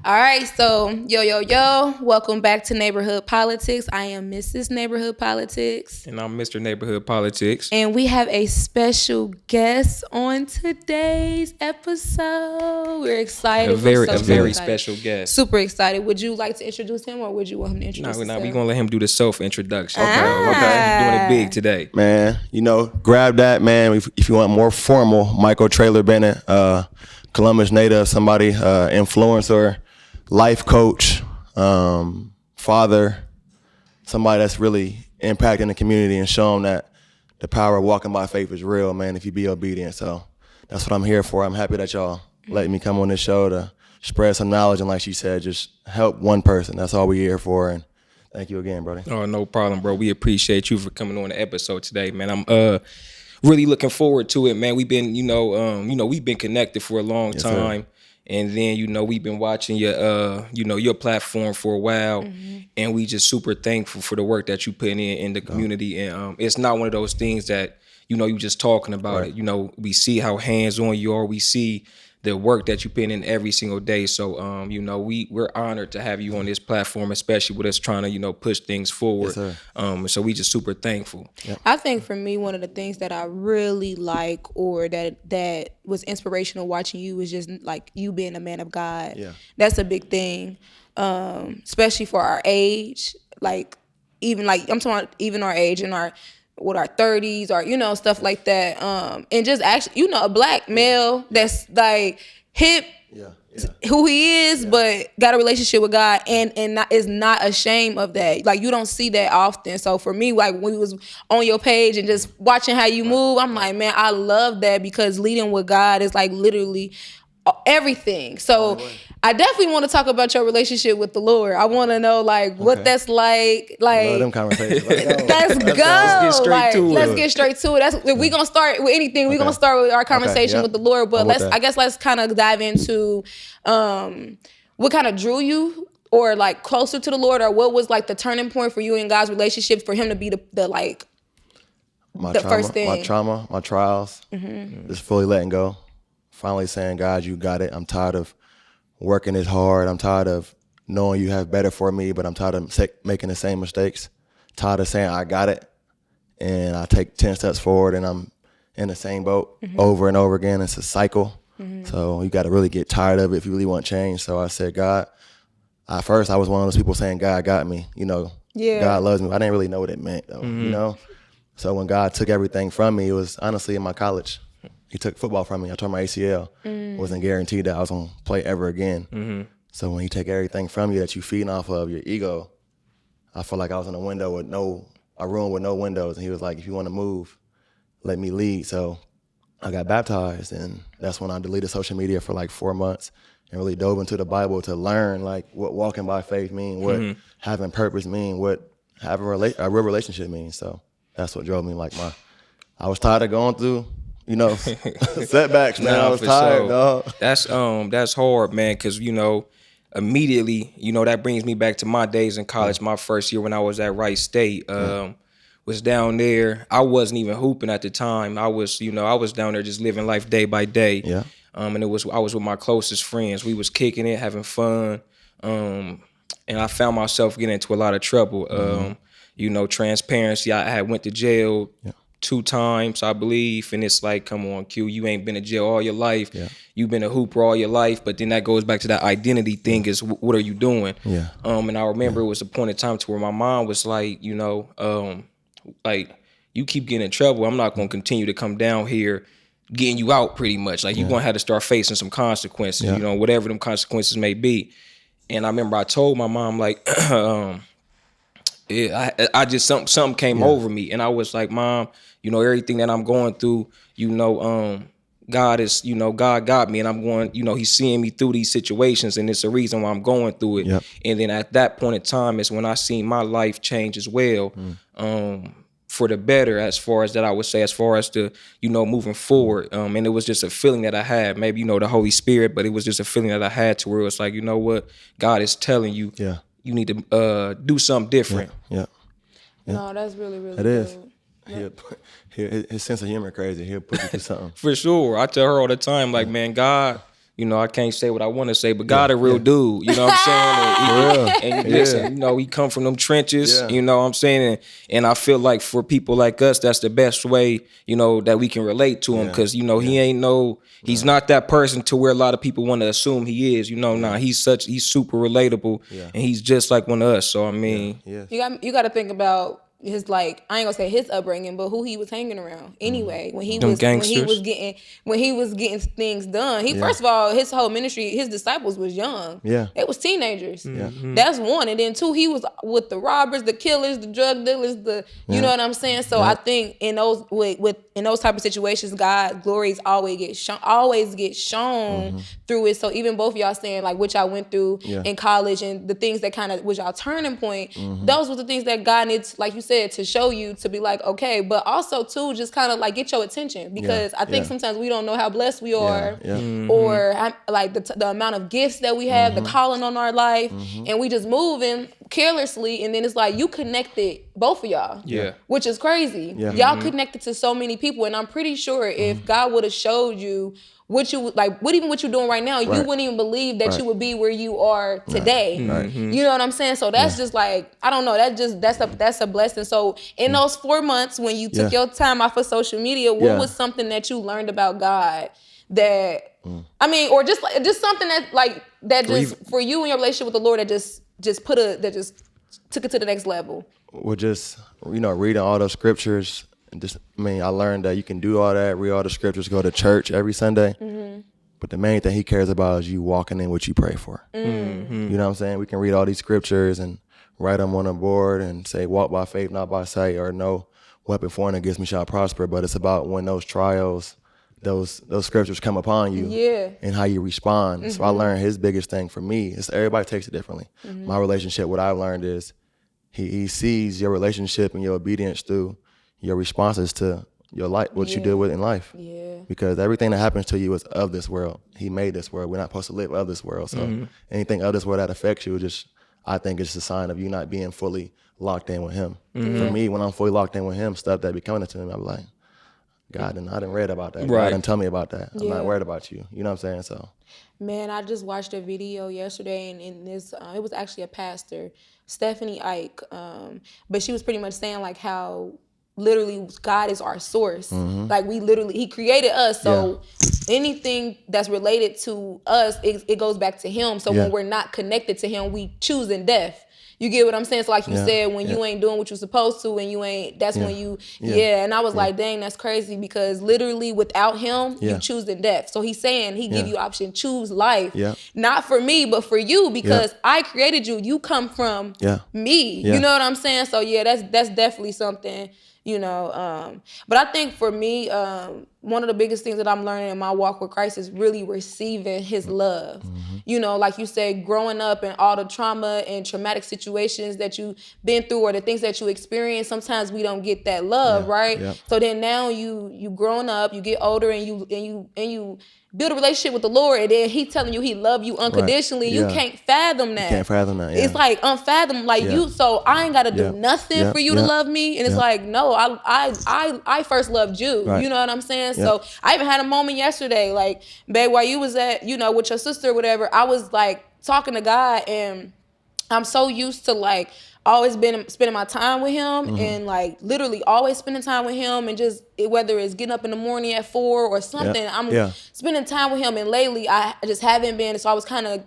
All right, so yo, welcome back to Neighborhood Politics. I am Mrs. Neighborhood Politics. And I'm Mr. Neighborhood Politicz. And we have a special guest on today's episode. We're excited. A very special guest. Super excited. Would you like to introduce him, or would you want him to introduce himself? No, we're going to let him do the self-introduction. Okay. He's doing it big today. Man, grab that, man. If you want more formal, Mykel Traylor-Bennett, Columbus native, somebody, influencer, life coach, father, somebody that's really impacting the community and showing that the power of walking by faith is real, man, if you be obedient. So that's what I'm here for. I'm happy that y'all let me come on this show to spread some knowledge and, like she said, just help one person. That's all we're here for. And thank you again, brother. Oh, no problem, bro. We appreciate you for coming on the episode today, man. I'm really looking forward to it, man. We've been, we've been connected for a long time. Sir. And then, we've been watching your platform for a while, and we just super thankful for the work that you put in the community. And it's not one of those things that, you just talking about it. We see how hands-on you are. We see the work that you put in every single day. So, we're honored to have you on this platform, especially with us trying to, push things forward. Yes, so we just super thankful. Yep. I think for me, one of the things that I really like, or that was inspirational watching you, is just like you being a man of God. Yeah. That's a big thing, especially for our age. Like, I'm talking about even our age and our 30s or, stuff like that. And just actually, a black male that's like hip, who he is, but got a relationship with God and is not ashamed of that. Like, you don't see that often. So for me, like when we was on your page and just watching how you move, I'm like, man, I love that, because leading with God is like literally everything. So I definitely want to talk about your relationship with the Lord. I want to know what that's like. Like, love them conversations. Let's go. Let's get straight to it. That's if we gonna start with anything. We're gonna start with our conversation with the Lord. But let's kind of dive into what kind of drew you or like closer to the Lord, or what was like the turning point for you and God's relationship for Him to be the first thing. My trauma, my trials, just fully letting go. Finally saying, God, you got it. I'm tired of working this hard. I'm tired of knowing you have better for me, but I'm tired of making the same mistakes. Tired of saying I got it, and I take 10 steps forward and I'm in the same boat over and over again. It's a cycle. So you got to really get tired of it if you really want change. So I said, God, at first I was one of those people saying, God got me. God loves me. I didn't really know what it meant, though, So when God took everything from me, it was honestly in my college. He took football from me. I tore my ACL. Wasn't guaranteed that I was going to play ever again. So when you take everything from you that you feeding off of, your ego, I felt like I was in a room with no windows. And he was like, if you want to move, let me lead. So I got baptized, and that's when I deleted social media for like 4 months and really dove into the Bible to learn like what walking by faith mean, what having purpose mean, what having a real relationship means. So that's what drove me. I was tired of going through setbacks, man. I was tired, dog. That's hard, man, because immediately, that brings me back to my days in college. My first year when I was at Wright State, was down there. I wasn't even hooping at the time. I was down there just living life day by day. Yeah. And I was with my closest friends. We was kicking it, having fun. And I found myself getting into a lot of trouble. Transparency. I had went to jail. Yeah. 2 times, I believe, and it's like, come on, Q, you ain't been in jail all your life. Yeah. You've been a hooper all your life, but then that goes back to that identity thing is what are you doing? Yeah. And I remember it was a point in time to where my mom was like, like, you keep getting in trouble, I'm not going to continue to come down here getting you out pretty much. Like, you're going to have to start facing some consequences, whatever them consequences may be. And I remember I told my mom, like, I just something came over me, and I was like, Mom, everything that I'm going through, God is, God got me, and I'm going, He's seeing me through these situations, and it's a reason why I'm going through it. Yep. And then at that point in time is when I seen my life change as well, for the better, as far as that I would say, as far as the, moving forward. And it was just a feeling that I had, maybe, the Holy Spirit, but it was just a feeling that I had to where it was like, what, God is telling you. Yeah. You need to do something different. Yeah. No, that's really, really good. It is. His sense of humor crazy. He'll put you through something. For sure. I tell her all the time, like, man, God you know, I can't say what I want to say, but God a real dude, you know what I'm saying? And listen, you know, he come from them trenches, you know what I'm saying? And I feel like for people like us, that's the best way, you know, that we can relate to him, because, you know, he ain't he's not that person to where a lot of people want to assume he is, you know. He's super relatable, and he's just like one of us. So I mean, you got to think about his, like, I ain't gonna say his upbringing, but who he was hanging around anyway. When he was getting things done. First of all, his whole ministry, his disciples was young. They was teenagers. That's one. And then two, he was with the robbers, the killers, the drug dealers, you know what I'm saying? So I think in those in those type of situations, God's glories always get shown through it. So even both of y'all saying like what y'all went through in college and the things that kind of was y'all turning point, those were the things that God needs, like you said, to show you, to be like, okay, but also too, just kind of like get your attention, because I think sometimes we don't know how blessed we are, or like the amount of gifts that we have, the calling on our life, and we just moving carelessly, and then it's like you connected, both of y'all, which is crazy. Y'all connected to so many people, and I'm pretty sure if God would have showed you what you like, what you're doing right now, you wouldn't even believe that you would be where you are today. You know what I'm saying? So that's just like, I don't know, that's a blessing. So in those 4 months when you took your time off of social media, what was something that you learned about God that I mean, or just something that like that just for you and your relationship with the Lord that just took it to the next level? Well, just, you know, reading all those scriptures. And just, I mean, I learned that you can do all that, read all the scriptures, go to church every Sunday. But the main thing he cares about is you walking in what you pray for. You know what I'm saying? We can read all these scriptures and write them on a board and say, walk by faith, not by sight, or no weapon formed against me shall prosper. But it's about when those trials, those scriptures come upon you and how you respond. So I learned his biggest thing for me is everybody takes it differently. My relationship, what I've learned is he sees your relationship and your obedience through your responses to your life, what you deal with in life. Because everything that happens to you is of this world. He made this world. We're not supposed to live of this world. So anything of this world that affects you, I think it's a sign of you not being fully locked in with him. For me, when I'm fully locked in with him, stuff that be coming to me, I'm like, God, I didn't read about that. God didn't tell me about that. I'm not worried about you. You know what I'm saying? So, man, I just watched a video yesterday, and in this, it was actually a pastor, Stephanie Ike, but she was pretty much saying like how literally God is our source. Like he created us. So anything that's related to us, it goes back to him. So when we're not connected to him, we choosing death. You get what I'm saying? So like you said, when you ain't doing what you're supposed to, and you ain't, that's when you, and I was like, dang, that's crazy, because literally without him, you choosing death. So he's saying, he give you option, choose life. Not for me, but for you, because I created you. You come from me. You know what I'm saying? So that's definitely something, you know. But I think for me, one of the biggest things that I'm learning in my walk with Christ is really receiving his love. You know, like you said, growing up and all the trauma and traumatic situations that you've been through, or the things that you experience, sometimes we don't get that love, right? So then now you growing up, you get older, and you build a relationship with the Lord, and then he telling you he love you unconditionally. You can't fathom that. You can't fathom that. It's like unfathomable. Like you, so I ain't gotta do nothing for you to love me. And it's like, no, I first loved you. You know what I'm saying? So I even had a moment yesterday, like, babe, while you was at, you know, with your sister or whatever, I was like talking to God, and I'm so used to like always been spending my time with him, and like literally always spending time with him, and just whether it's getting up in the morning at 4 or something, I'm spending time with him. And lately I just haven't been, so I was kind of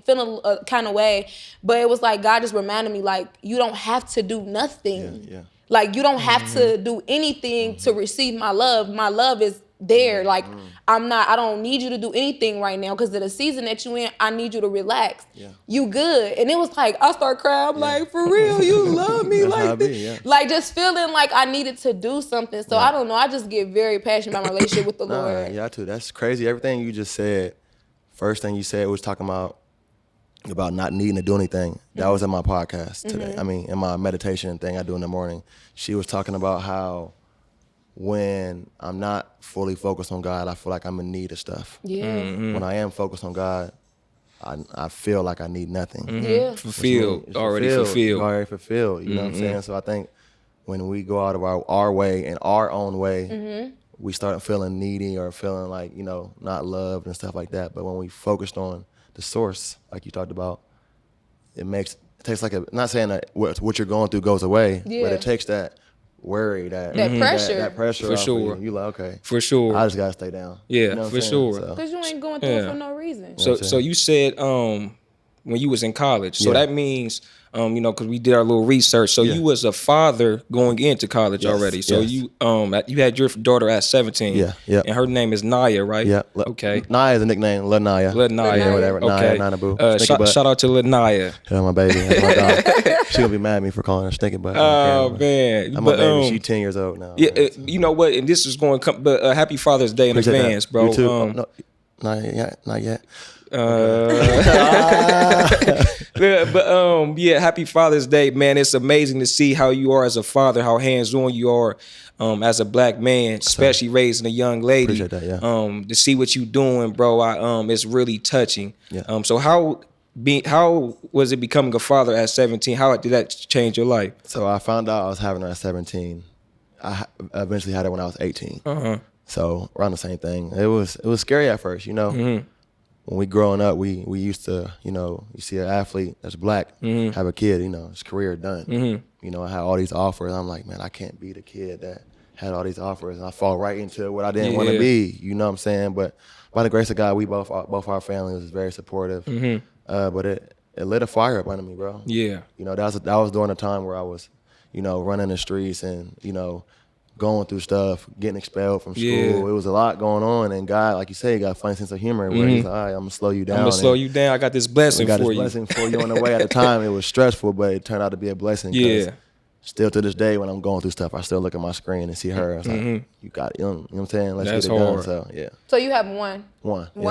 feeling a kind of way, but it was like God just reminded me, like, you don't have to do nothing. Like, you don't have to do anything to receive my love. My love is there. Like, I don't need you to do anything right now, because of the season that you in, I need you to relax. You good. And it was like, I start crying. I'm like, for real, you love me like this. Like, just feeling like I needed to do something. So I don't know. I just get very passionate about my relationship with the Lord. Yeah, too. That's crazy. Everything you just said, first thing you said was talking about not needing to do anything. That was in my podcast today. I mean, in my meditation thing I do in the morning. She was talking about how when I'm not fully focused on God, I feel like I'm in need of stuff. When I am focused on God, I feel like I need nothing. Already fulfilled. You know what I'm saying? So I think when we go out of our way and our own way, we start feeling needy or feeling like, not loved and stuff like that. But when we focused on the source, like you talked about, it takes like not saying that what you're going through goes away, but it takes that worry, that pressure, that pressure for off sure. of you. You like, okay, for sure, I just gotta stay down. Yeah, for sure. Because you ain't going through it for no reason. So you said when you was in college, so that means because we did our little research. So you was a father going into college already. So you had your daughter at 17. Yeah. And her name is Naya, right? Yeah. Okay. Naya is a nickname. Naya. Naya. Whatever. Okay. Naya Boo. Shout out to Naya. Yeah, my baby. That's my dog. She gonna be mad at me for calling her stinking butt. Oh man. I'm a baby. She's 10 years old now. Yeah. You know what? And this is going to come. But happy Father's Day in advance, bro. You too. No, not yet. Happy Father's Day, man. It's amazing to see how you are as a father, how hands-on you are as a black man, especially raising a young lady. Appreciate that, to see what you doing, bro, it's really touching. Yeah. So how was it becoming a father at 17? How did that change your life? So I found out I was having her at 17. I eventually had her when I was 18. So around the same thing. It was scary at first, When we growing up, we used to, you see an athlete that's black have a kid, his career done. I had all these offers. I'm like, man, I can't be the kid that had all these offers, and I fall right into what I didn't want to be. You know what I'm saying? But by the grace of God, we both our families was very supportive. But it lit a fire up under me, bro. Yeah. That was during a time where I was, running the streets and going through stuff, getting expelled from school. It was a lot going on, and God, like you say, got a funny sense of humor where he's like, all right, I'm gonna slow you down. I got this blessing for you. Blessing for you on the way. At the time, it was stressful, but it turned out to be a blessing. Yeah. Still to this day, when I'm going through stuff, I still look at my screen and see her. I was like, you got it. You know what I'm saying? Let's That's get it hard. done. So, yeah. So you have one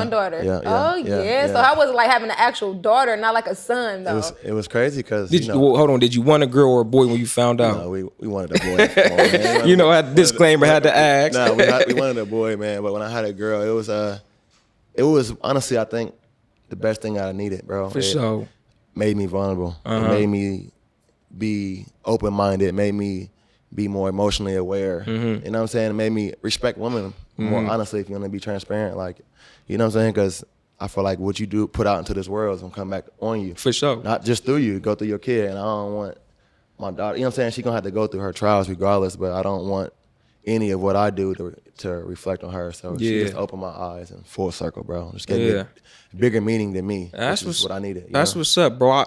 daughter. Yeah. So how was it like having an actual daughter, not like a son though? It was crazy because hold on, did you want a girl or a boy when you found out? No, we wanted a boy. Come on, man. I had disclaimer, had to ask. No, we wanted a boy, man. But when I had a girl, it was honestly, I think, the best thing I needed, bro. For sure. Made me vulnerable. It made me be open-minded. It made me be more emotionally aware. You know what I'm saying? It made me respect women more, honestly, if you want to be transparent. Like, you know what I'm saying? Because I feel like what you do, put out into this world is going to come back on you. For sure. Not just through you, go through your kid. And I don't want my daughter, you know what I'm saying? She's going to have to go through her trials regardless, but I don't want any of what I do to reflect on her. So she just opened my eyes and full circle, bro. Just gave me a bigger meaning than me. That's what I needed. That's what's up, bro.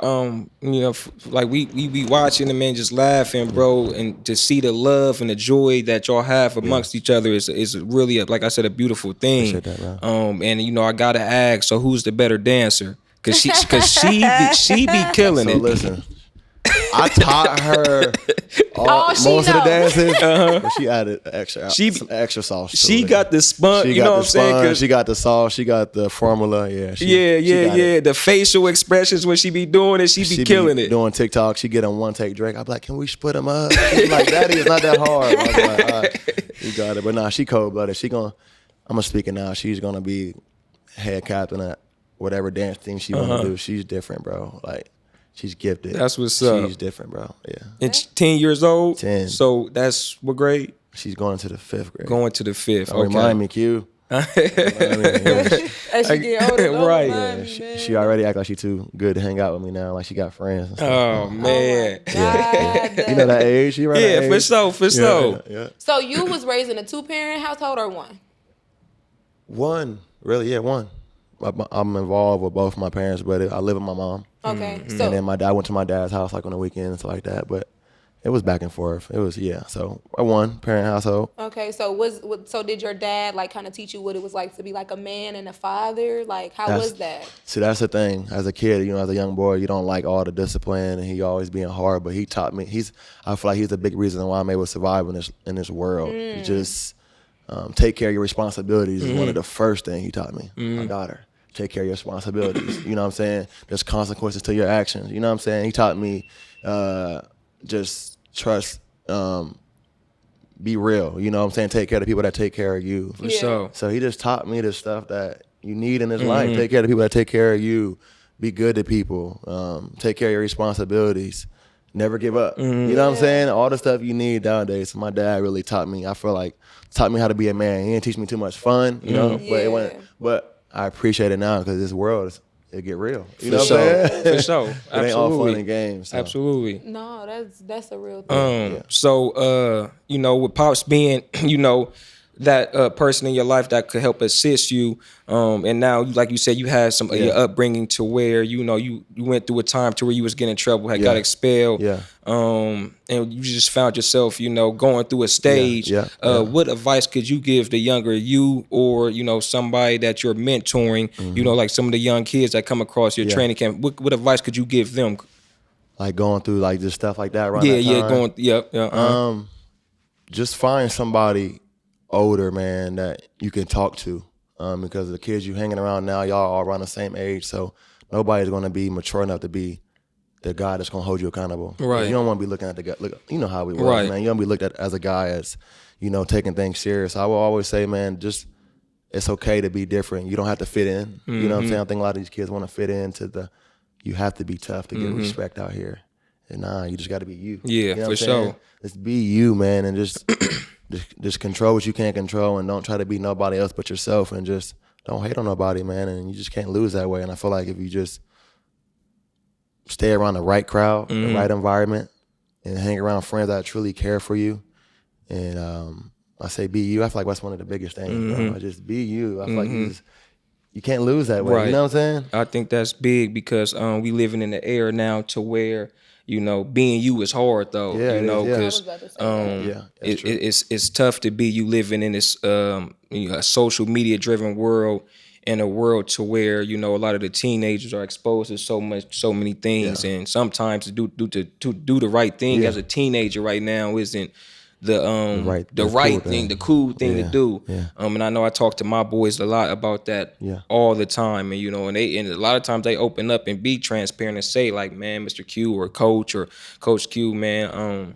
Like we be watching the man just laughing, bro, and to see the love and the joy that y'all have amongst each other is really, like I said, a beautiful thing. Appreciate that, bro. And I gotta ask, so who's the better dancer? Cause she be killing it. So listen. I taught her most of the dances, but she added some extra sauce. She got the sponge. You know what I'm saying? She got the sauce. She got the formula. Yeah. The facial expressions when she be doing it, she be killing it. Doing TikTok, she get on one take Drake. I'm like, can we split them up? She's like, Daddy, it's not that hard. I was like, all right, you got it. But nah, she cold blooded. I'm gonna speak it now. She's gonna be head captain at whatever dance thing she wanna do. She's different, bro. Like. She's gifted. That's what's up. She's different, bro. Yeah. And 10 years old? 10. So that's what grade? She's going to the 5th grade. Going to the 5th. Okay. Remind me, Q. As she get older, right. Yeah, she already act like she too good to hang out with me now. Like she got friends and stuff. Oh, man. You know that age? She right that age? For sure. Yeah. So you was raised in a 2-parent household or one? One. Really, yeah, one. I'm involved with both my parents, but I live with my mom. Okay. And then my dad went to my dad's house like on the weekend and stuff like that. But it was back and forth. It was, so a 1-parent household. Okay, so did your dad like kind of teach you what it was like to be like a man and a father? Like how was that? See, that's the thing. As a kid, as a young boy, you don't like all the discipline and he always being hard, but he taught me, I feel like he's the big reason why I'm able to survive in this world. Just take care of your responsibilities is one of the first things he taught me. My daughter. Take care of your responsibilities. You know what I'm saying? There's consequences to your actions. You know what I'm saying? He taught me just trust, be real. You know what I'm saying? Take care of the people that take care of you. For sure. So he just taught me the stuff that you need in this life. Take care of the people that take care of you. Be good to people. Take care of your responsibilities. never give up. You know what I'm saying? All the stuff you need nowadays. So my dad really taught me. I feel like taught me how to be a man. He didn't teach me too much fun, you know. But it went. But I appreciate it now because this world it get real. You know what I'm saying? For sure. It ain't all fun and games. So. Absolutely. No, that's a real thing. So you know, with Pops being, you know, that person in your life that could help assist you, and now, like you said, you had some your upbringing to where, you know, you went through a time to where you was getting in trouble, got expelled, and you just found yourself, you know, going through a stage. What advice could you give the younger you, or, you know, somebody that you're mentoring, you know, like some of the young kids that come across your training camp? What advice could you give them? Like going through like just stuff like that around that time? Just find somebody older, man, that you can talk to, because the kids you hanging around now, y'all all around the same age, so nobody's going to be mature enough to be the guy that's going to hold you accountable. Right. You don't want to be looking at the guy, look, you know how we work, man. You don't be looked at as a guy as, you know, taking things serious. I will always say, man, just it's okay to be different. You don't have to fit in. You know what I'm saying? I think a lot of these kids want to fit into you have to be tough to get respect out here. And nah, you just got to be you. Yeah, you know for sure. Just be you, man, and just control what you can't control, and don't try to be nobody else but yourself, and just don't hate on nobody, man, and you just can't lose that way. And I feel like if you just stay around the right crowd, the right environment, and hang around friends that truly care for you, and I say be you, I feel like that's one of the biggest things, bro. Just be you. I feel like you can't lose that way. You know what I'm saying? I think that's big because we living in the era now to where, you know, being you is hard though. You know, because it's tough to be you living in this you know, a social media driven world, in a world to where, you know, a lot of the teenagers are exposed to so many things, and sometimes to do the right thing as a teenager right now isn't the cool thing to do. And I know I talk to my boys a lot about that all the time, and you know, and a lot of times they open up and be transparent and say like, man, Mr. Q or Coach Q, man,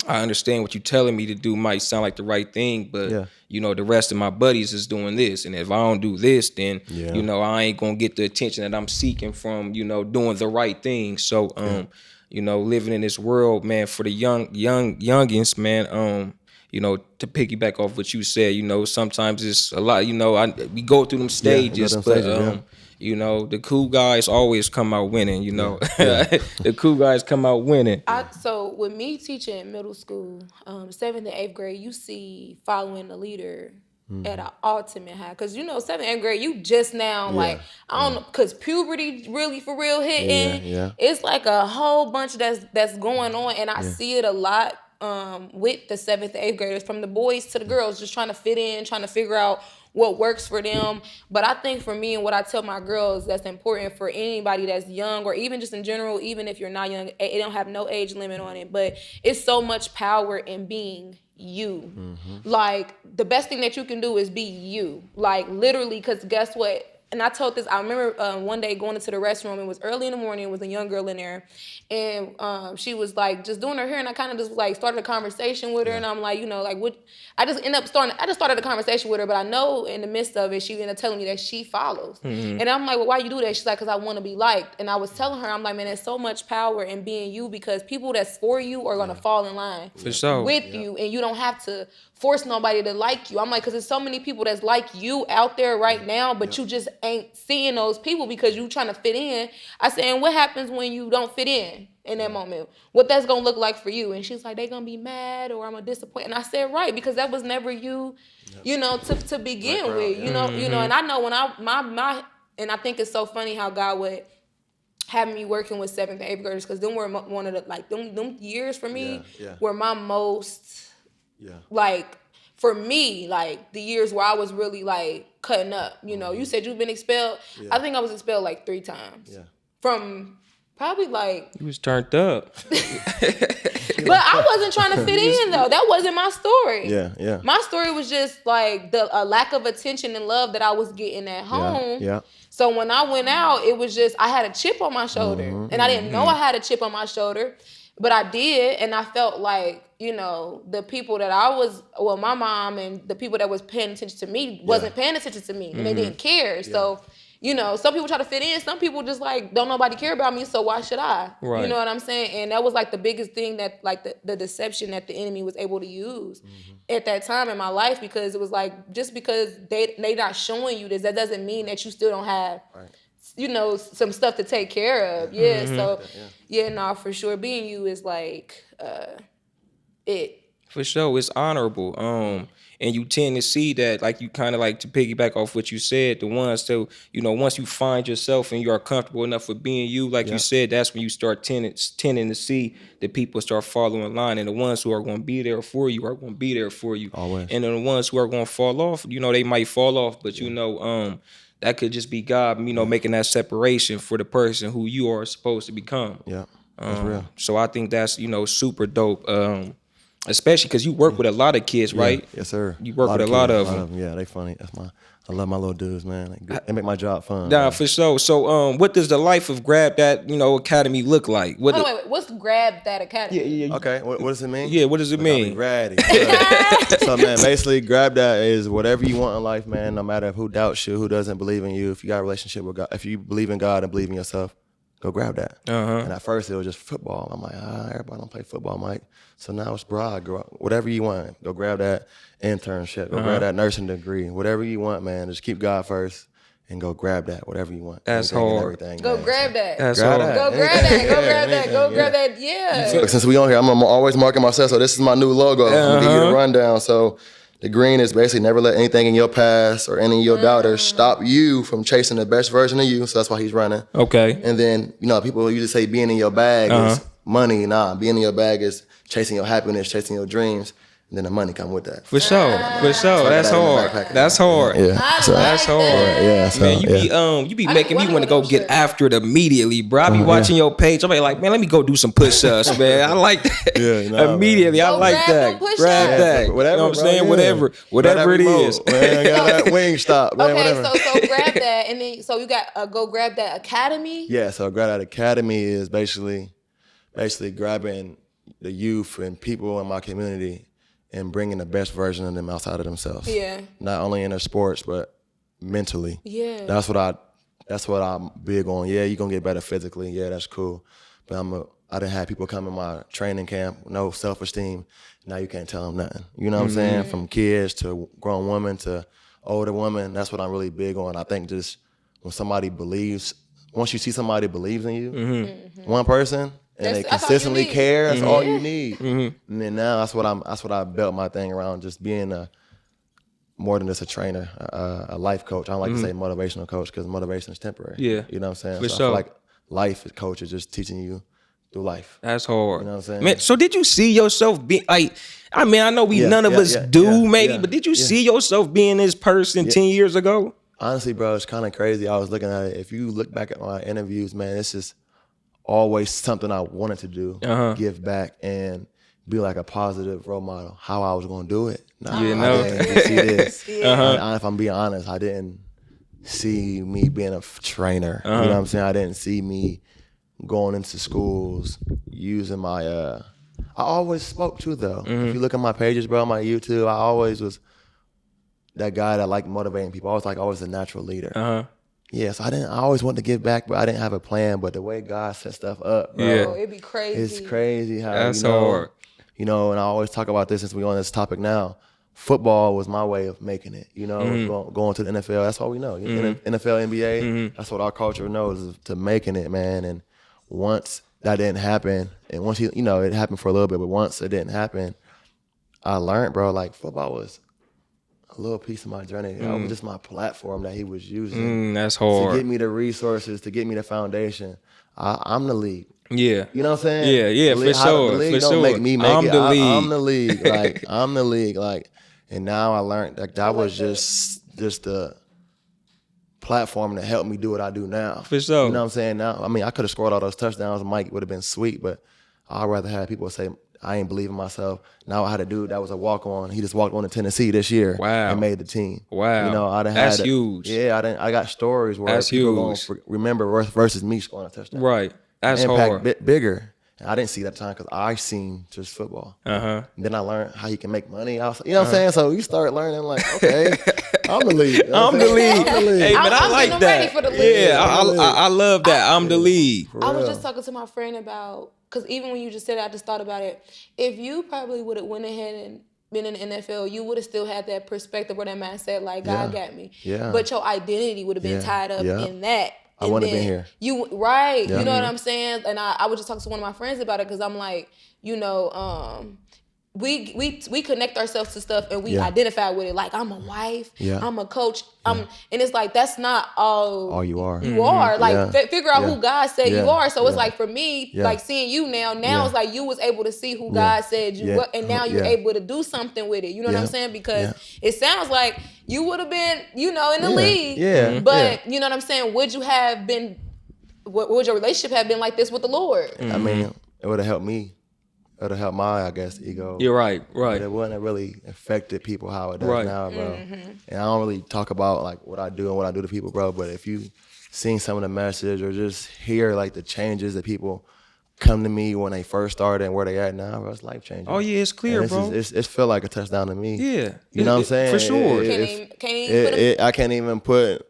I understand what you're telling me to do might sound like the right thing, but you know, the rest of my buddies is doing this, and if I don't do this, then you know, I ain't gonna get the attention that I'm seeking from, you know, doing the right thing. So you know, living in this world, man, for the youngins, man, you know, to piggyback off what you said, you know, sometimes it's a lot, you know, we go through them stages, but you know, the cool guys always come out winning, you know. The cool guys come out winning. So with me teaching middle school, 7th and 8th grade, you see following the leader at an ultimate high. Because, you know, 7th and 8th grade, you just now, like, I don't know, because puberty really for real hitting. It's like a whole bunch that's going on, and I see it a lot with the 7th and 8th graders, from the boys to the girls, just trying to fit in, trying to figure out what works for them. But I think for me, and what I tell my girls, that's important for anybody that's young, or even just in general, even if you're not young, it don't have no age limit on it, but it's so much power in being you. Like, the best thing that you can do is be you, like, literally, because guess what? And I told this, I remember one day going into the restroom, it was early in the morning, it was a young girl in there, and she was like just doing her hair, and I kind of just like started a conversation with her, and I'm like, you know, like, what, I just started a conversation with her, but I know in the midst of it, she ended up telling me that she follows. And I'm like, well, why you do that? She's like, because I want to be liked. And I was telling her, I'm like, man, there's so much power in being you, because people that's for you are going to fall in line with you, and you don't have to force nobody to like you. I'm like, because there's so many people that's like you out there right now, but you just ain't seeing those people because you trying to fit in. I said, and what happens when you don't fit in that moment? What that's going to look like for you? And she's like, they going to be mad, or I'm going to disappoint. And I said, right, because that was never you, you know, to begin with, you know, and I know when my and I think it's so funny how God would have me working with 7th and 8th graders, because them were one of the, like, them years for me were my most, like, for me, like, the years where I was really, like, cutting up. You know, you said you've been expelled. I think I was expelled, like, 3 times. From probably, like... You was turned up. But I wasn't trying to fit in, though. That wasn't my story. My story was just, like, a lack of attention and love that I was getting at home. So when I went out, it was just, I had a chip on my shoulder. And I didn't know I had a chip on my shoulder. But I did, and I felt like, you know, the people that my mom and the people that was paying attention to me wasn't paying attention to me, and they didn't care. So you know, some people try to fit in. Some people just like, don't nobody care about me, so why should I? Right. You know what I'm saying? And that was like the biggest thing that like the deception that the enemy was able to use at that time in my life, because it was like, just because they not showing you this, that doesn't mean that you still don't have, you know, some stuff to take care of. Yeah. So no, for sure. Being you is like it. For sure, it's honorable. And you tend to see that, like, you kind of like, to piggyback off what you said, the ones to, you know, once you find yourself and you're comfortable enough with being you, like you said, that's when you start tending to see the people start following in line, and the ones who are going to be there for you are going to be there for you. Always. And then the ones who are going to fall off, you know, they might fall off, but you know, that could just be God, you know, making that separation for the person who you are supposed to become. Yeah, that's real. So I think that's, you know, super dope. Especially because you work with a lot of kids, right? Yeah. Yes, sir. You work with a lot of them. Yeah, they funny. I love my little dudes, man. They make my job fun. Nah, for sure. So, what does the life of Grab That, you know, Academy look like? Wait, what's Grab That Academy? Yeah. Okay, what does it mean? Yeah, what does it mean? Grady. So, man, basically, Grab That is whatever you want in life, man. No matter who doubts you, who doesn't believe in you. If you got a relationship with God, if you believe in God and believe in yourself, go grab that. And at first, it was just football. I'm like, everybody don't play football, Myke. So now it's broad. Whatever you want, go grab that internship. Go grab that nursing degree. Whatever you want, man. Just keep God first and go grab that. Whatever you want. That's hard. Go grab that. That's hard. Go grab that. Go grab that. Go grab that. Yeah. Since we on here, I'm always marking myself. So this is my new logo. I'm gonna give you the rundown. So the green is basically never let anything in your past or any of your doubters stop you from chasing the best version of you. So that's why he's running. Okay. And then, you know, people usually say being in your bag is money. Nah, being in your bag is chasing your happiness, chasing your dreams. And then the money come with that. For sure. That's hard. That's hard. Yeah. So, that's hard. Yeah. So, man, you be making me want to go get after it immediately, bro. I be watching your page. I'm like, man, let me go do some push-ups, man. I like that. Immediately, I like that. Grab that. Whatever, you know what I'm saying? Bro, Whatever it is. Man, got that wing stop, man. Okay, whatever. so grab that, and then so you got go grab that academy. Yeah. So Grab That Academy is basically grabbing the youth and people in my community and bringing the best version of them outside of themselves. Yeah. Not only in their sports, but mentally. Yeah. That's what I'm big on. Yeah, you're gonna get better physically. Yeah, that's cool. But I done had people come in my training camp, no self-esteem. Now you can't tell them nothing. You know what I'm saying? From kids to grown women to older women. That's what I'm really big on. I think just when somebody believes, once you see somebody believes in you, one person, and they consistently care, that's all you need. And then now that's what I built my thing around, just being more than just a trainer, a life coach. I don't like to say motivational coach because motivation is temporary. Yeah. You know what I'm saying? For so sure. I feel like life coach is just teaching you through life. That's hard. You know what I'm saying? Man, so did you see yourself being like, I mean, I know none of us do maybe, but did you see yourself being this person 10 years ago? Honestly, bro, it's kind of crazy. I was looking at it. If you look back at my interviews, man, it's just always something I wanted to do, give back and be like a positive role model. How I was going to do it. Nah, I didn't see this. If I'm being honest, I didn't see me being a trainer. You know what I'm saying? I didn't see me going into schools, using my, I always spoke too though. If you look at my pages, bro, on my YouTube, I always was that guy that liked motivating people. I was like always a natural leader. Yeah, so I always wanted to give back, but I didn't have a plan. But the way God set stuff up, bro, It'd be crazy. It's crazy how, that's hard. You know, and I always talk about this since we're on this topic now. Football was my way of making it, you know, going to the NFL. That's all we know. NFL, NBA, that's what our culture knows, is to making it, man. And once that didn't happen, and once, it happened for a little bit, but once it didn't happen, I learned, bro, like football was a little piece of my journey. That was just my platform that he was using. That's hard. To get me the resources, to get me the foundation. I'm the league. Yeah. You know what I'm saying? Yeah, for sure. The league don't make me make it. I'm the league. Like, I'm the league. Like, and now I learned that was just the platform that helped me do what I do now. For sure. You know what I'm saying? Now, I mean, I could have scored all those touchdowns. Myke would have been sweet, but I'd rather have people say, I ain't believe in myself. Now I had a dude that was a walk-on. He just walked on to Tennessee this year and made the team. Wow. You know, That's huge. Yeah, I got stories where people going to remember versus me scoring a touchdown. Right. That's impact hard. Bigger. And I didn't see that time because I seen just football. And then I learned how you can make money. You know what I'm saying? So you start learning like, okay, I'm the lead. I'm the lead. Hey, man, I like I'm that. ready for the lead. Yeah, I love that. I'm the lead. I was just talking to my friend about, because even when you just said it, I just thought about it. If you probably would have went ahead and been in the NFL, you would have still had that perspective or that mindset, like, God got me. Yeah. But your identity would have been tied up in that. I wouldn't have been here. You know what I'm saying? And I was just talking to one of my friends about it, because I'm like, we connect ourselves to stuff and we identify with it. Like, I'm a wife, I'm a coach, and it's like, that's not all you are. You are like figure out who God said you are. So it's like, for me, like seeing you now it's like you was able to see who God said you were, and now you're able to do something with it. You know what I'm saying? Because it sounds like you would have been, in the league. But you know what I'm saying? Would you have been? What would your relationship have been like this with the Lord? I mean, it would have helped me. It would have helped my, I guess, ego. You're right. But it wouldn't have really affected people how it does now, bro. And I don't really talk about like what I do and what I do to people, bro. But if you seen some of the message or just hear like the changes that people come to me when they first started and where they at now, bro, it's life changing. Oh yeah, it's clear, bro. It feel like a touchdown to me. Yeah, you know what I'm saying? For sure. I can't even put.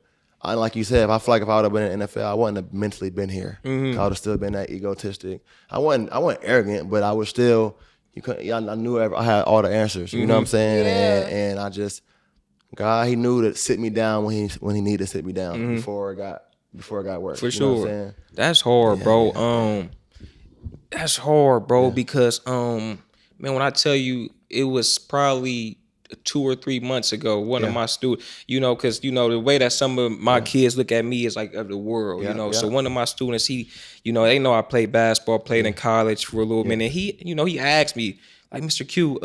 Like you said, I feel like if I would have been in the NFL, I wouldn't have mentally been here. I would have still been that egotistic. I wasn't arrogant, but I was still. I knew I had all the answers. You know what I'm saying? Yeah. And I just, God, He knew to sit me down when He needed to sit me down before it got worse. For you sure. Know what I'm saying? That's hard, bro. That's hard, bro. Because man, when I tell you, it was probably 2 or 3 months ago, one of my students, because, the way that some of my kids look at me is like of the world, So one of my students, he, they know I played basketball, played in college for a little minute. And he asked me, like, Mr. Q,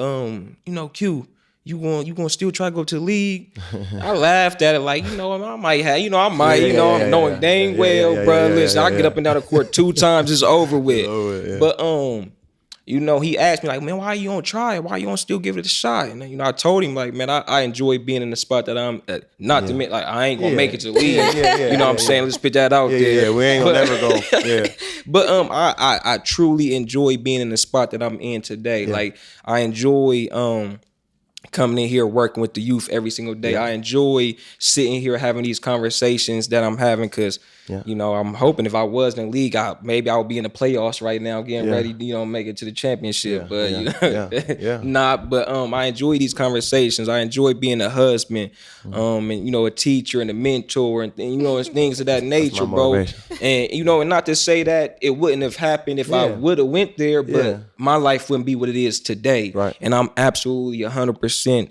Q, you gonna still try to go to the league? I laughed at it like, I might have, I'm knowing dang well, bro. Listen, I get up and down the court 2 times, it's over with. But he asked me like, man, why you don't try it? Why you don't still give it a shot? And I told him like, man, I enjoy being in the spot that I'm at. Not to admit like I ain't gonna make it to the league. You know what I'm saying? Let's put that out there. Yeah, we ain't gonna never go. Yeah. But I truly enjoy being in the spot that I'm in today. Like I enjoy coming in here working with the youth every single day. I enjoy sitting here having these conversations that I'm having because, I'm hoping if I was in the league, maybe I would be in the playoffs right now getting ready to, make it to the championship. But, but I enjoy these conversations. I enjoy being a husband and, a teacher and a mentor and it's things of that nature, bro. And, and not to say that it wouldn't have happened if I would have went there, but my life wouldn't be what it is today. Right. And I'm absolutely 100%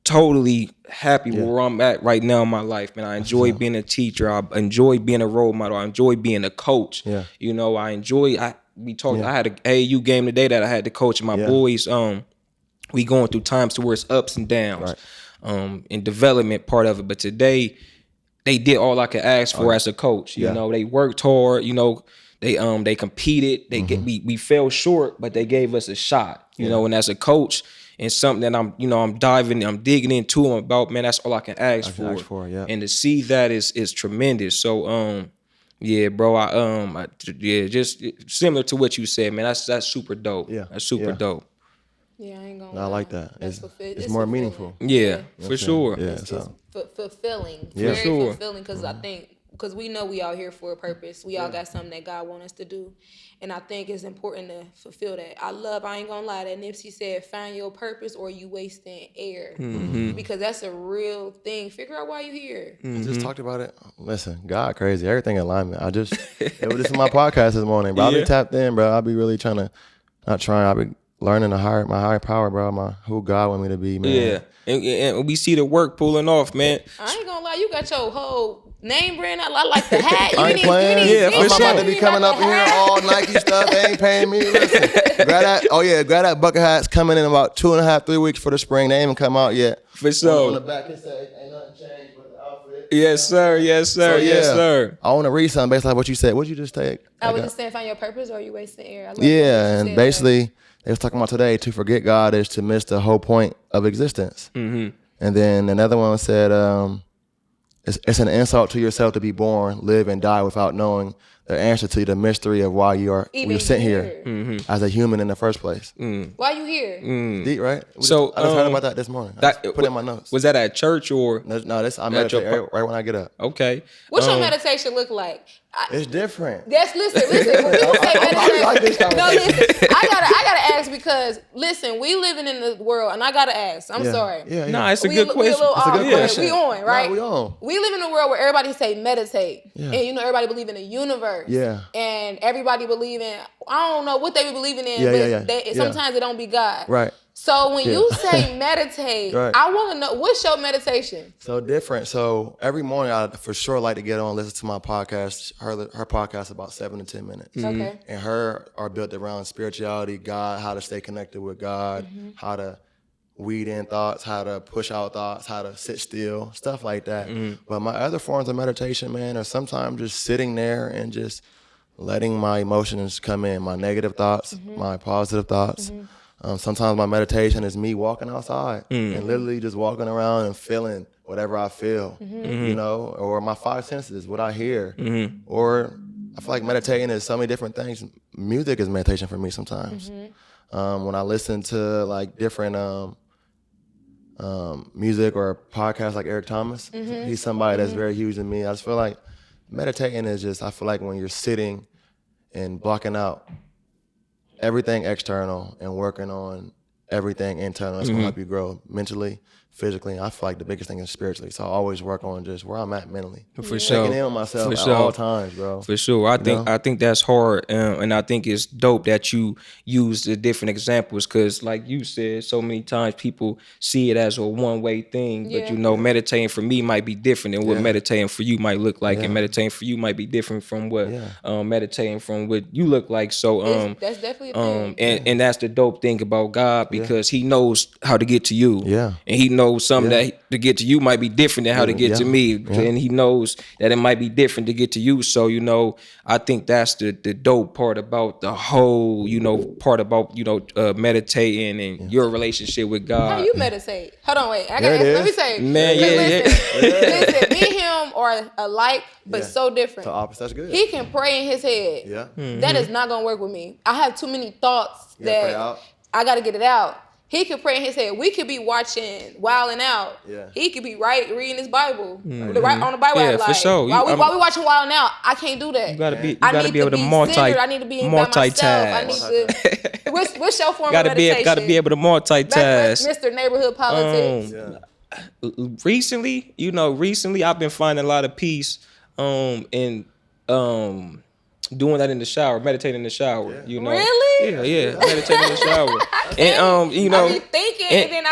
totally happy where I'm at right now in my life, man. I enjoy being a teacher. I enjoy being a role model. I enjoy being a coach. Yeah. I enjoy. I had an AAU game today that I had to coach my boys. We going through times where it's ups and downs, and development part of it. But today, they did all I could ask for as a coach. You know, they worked hard. They competed. We fell short, but they gave us a shot. You know, and as a coach. And something that I'm digging into them about, man, that's all I can ask for. And to see that is tremendous. So, bro, just similar to what you said, man, that's super dope. Yeah. That's super dope. Yeah, I ain't gonna I like that. It's more meaningful. Yeah, for sure. Yeah, it's fulfilling. Yeah, very fulfilling because I think, because we know we all here for a purpose. We all got something that God wants us to do. And I think it's important to fulfill that. I ain't gonna lie, that Nipsey said, find your purpose or you wasting air. Because that's a real thing. Figure out why you're here. I just talked about it. Listen, God crazy. Everything in alignment. This is my podcast this morning, bro. I'll be tapped in, bro. I'll be really I'll be learning my higher power, bro. Who God want me to be, man. Yeah. And we see the work pulling off, man. I ain't gonna lie, you got your whole name brand. I like the hat. I ain't playing. I'm about to be coming up here all Nike stuff. They ain't paying me. Listen, grab that bucket hat's coming in about 2.5, 3 weeks for the spring. They ain't even come out yet. For sure. On the back it says ain't nothing changed but the outfit. Yes, sir. Yes, sir. So, yes, sir. I want to read something based on what you said. What'd you just take? I was just saying, find your purpose or you wasting air. And basically they was talking about today, to forget God is to miss the whole point of existence. And then another one said, it's an insult to yourself to be born, live, and die without knowing the answer to the mystery of why we're sent here as a human in the first place. Why you here? Deep, right? I just heard about that this morning. I just put it in my notes. Was that at church or? No, I meditate right when I get up. Okay. What's your meditation look like? It's different. Yes, listen. When people say meditation, no, listen. I gotta ask because listen, we living in the world, and I gotta ask. I'm sorry. Yeah. No, it's a good question. It's a good question. We on, right? No, we on. We live in a world where everybody say meditate, and everybody believe in the universe. Yeah. And everybody believe in, I don't know what they be believing in, but sometimes it don't be God. Right. So when you say meditate, Right. I want to know, what's your meditation? So different. So every morning I for sure like to get on and listen to my podcast. Her podcast about 7 to 10 minutes. Okay. And her are built around spirituality, God, how to stay connected with God, how to weed in thoughts, how to push out thoughts, how to sit still, stuff like that. But my other forms of meditation, man, are sometimes just sitting there and just letting my emotions come in, my negative thoughts, my positive thoughts. Sometimes my meditation is me walking outside and literally just walking around and feeling whatever I feel, you know, or my five senses, what I hear. Or I feel like meditating is so many different things. Music is meditation for me sometimes. When I listen to like different music or podcasts like Eric Thomas, he's somebody that's very huge to me. I just feel like meditating is just, I feel like when you're sitting and blocking out everything external and working on everything internal, that's gonna help you grow mentally, physically. I feel like the biggest thing is spiritually. So I always work on just where I'm at mentally. For sure. Checking in on myself For at sure. all times, bro. For sure. I think that's hard. And I think it's dope that you use the different examples because like you said, so many times people see it as a one-way thing. But you know, meditating for me might be different than what meditating for you might look like. And meditating for you might be different from what meditating from what you look like. So that's definitely a thing. and that's the dope thing about God because he knows how to get to you. Yeah. And he knows something that to get to you might be different than how to get to me. And he knows that it might be different to get to you. So, you know, I think that's the dope part about the whole, you know, part about, you know, meditating and your relationship with God. How you meditate? Hold on, wait. I gotta ask, let me say. Man, listen, me and him are alike, but so different. The opposite, that's good. He can pray in his head. Yeah. That is not gonna work with me. I have too many thoughts pray out. that I gotta get it out. He could pray in his head. We could be watching Wild 'N Out. Yeah. He could be reading his Bible. On the Bible. Yeah, for sure. While we watching Wild 'N Out, I can't do that. You gotta be centered. able to I need to be by myself. I need to. What's your form of meditation? Gotta be able to multitask. Mr. Neighborhood Politics. Recently I've been finding a lot of peace in doing that in the shower, meditating in the shower. You know, really? Yeah, meditating in the shower. And you know, I be thinking, and then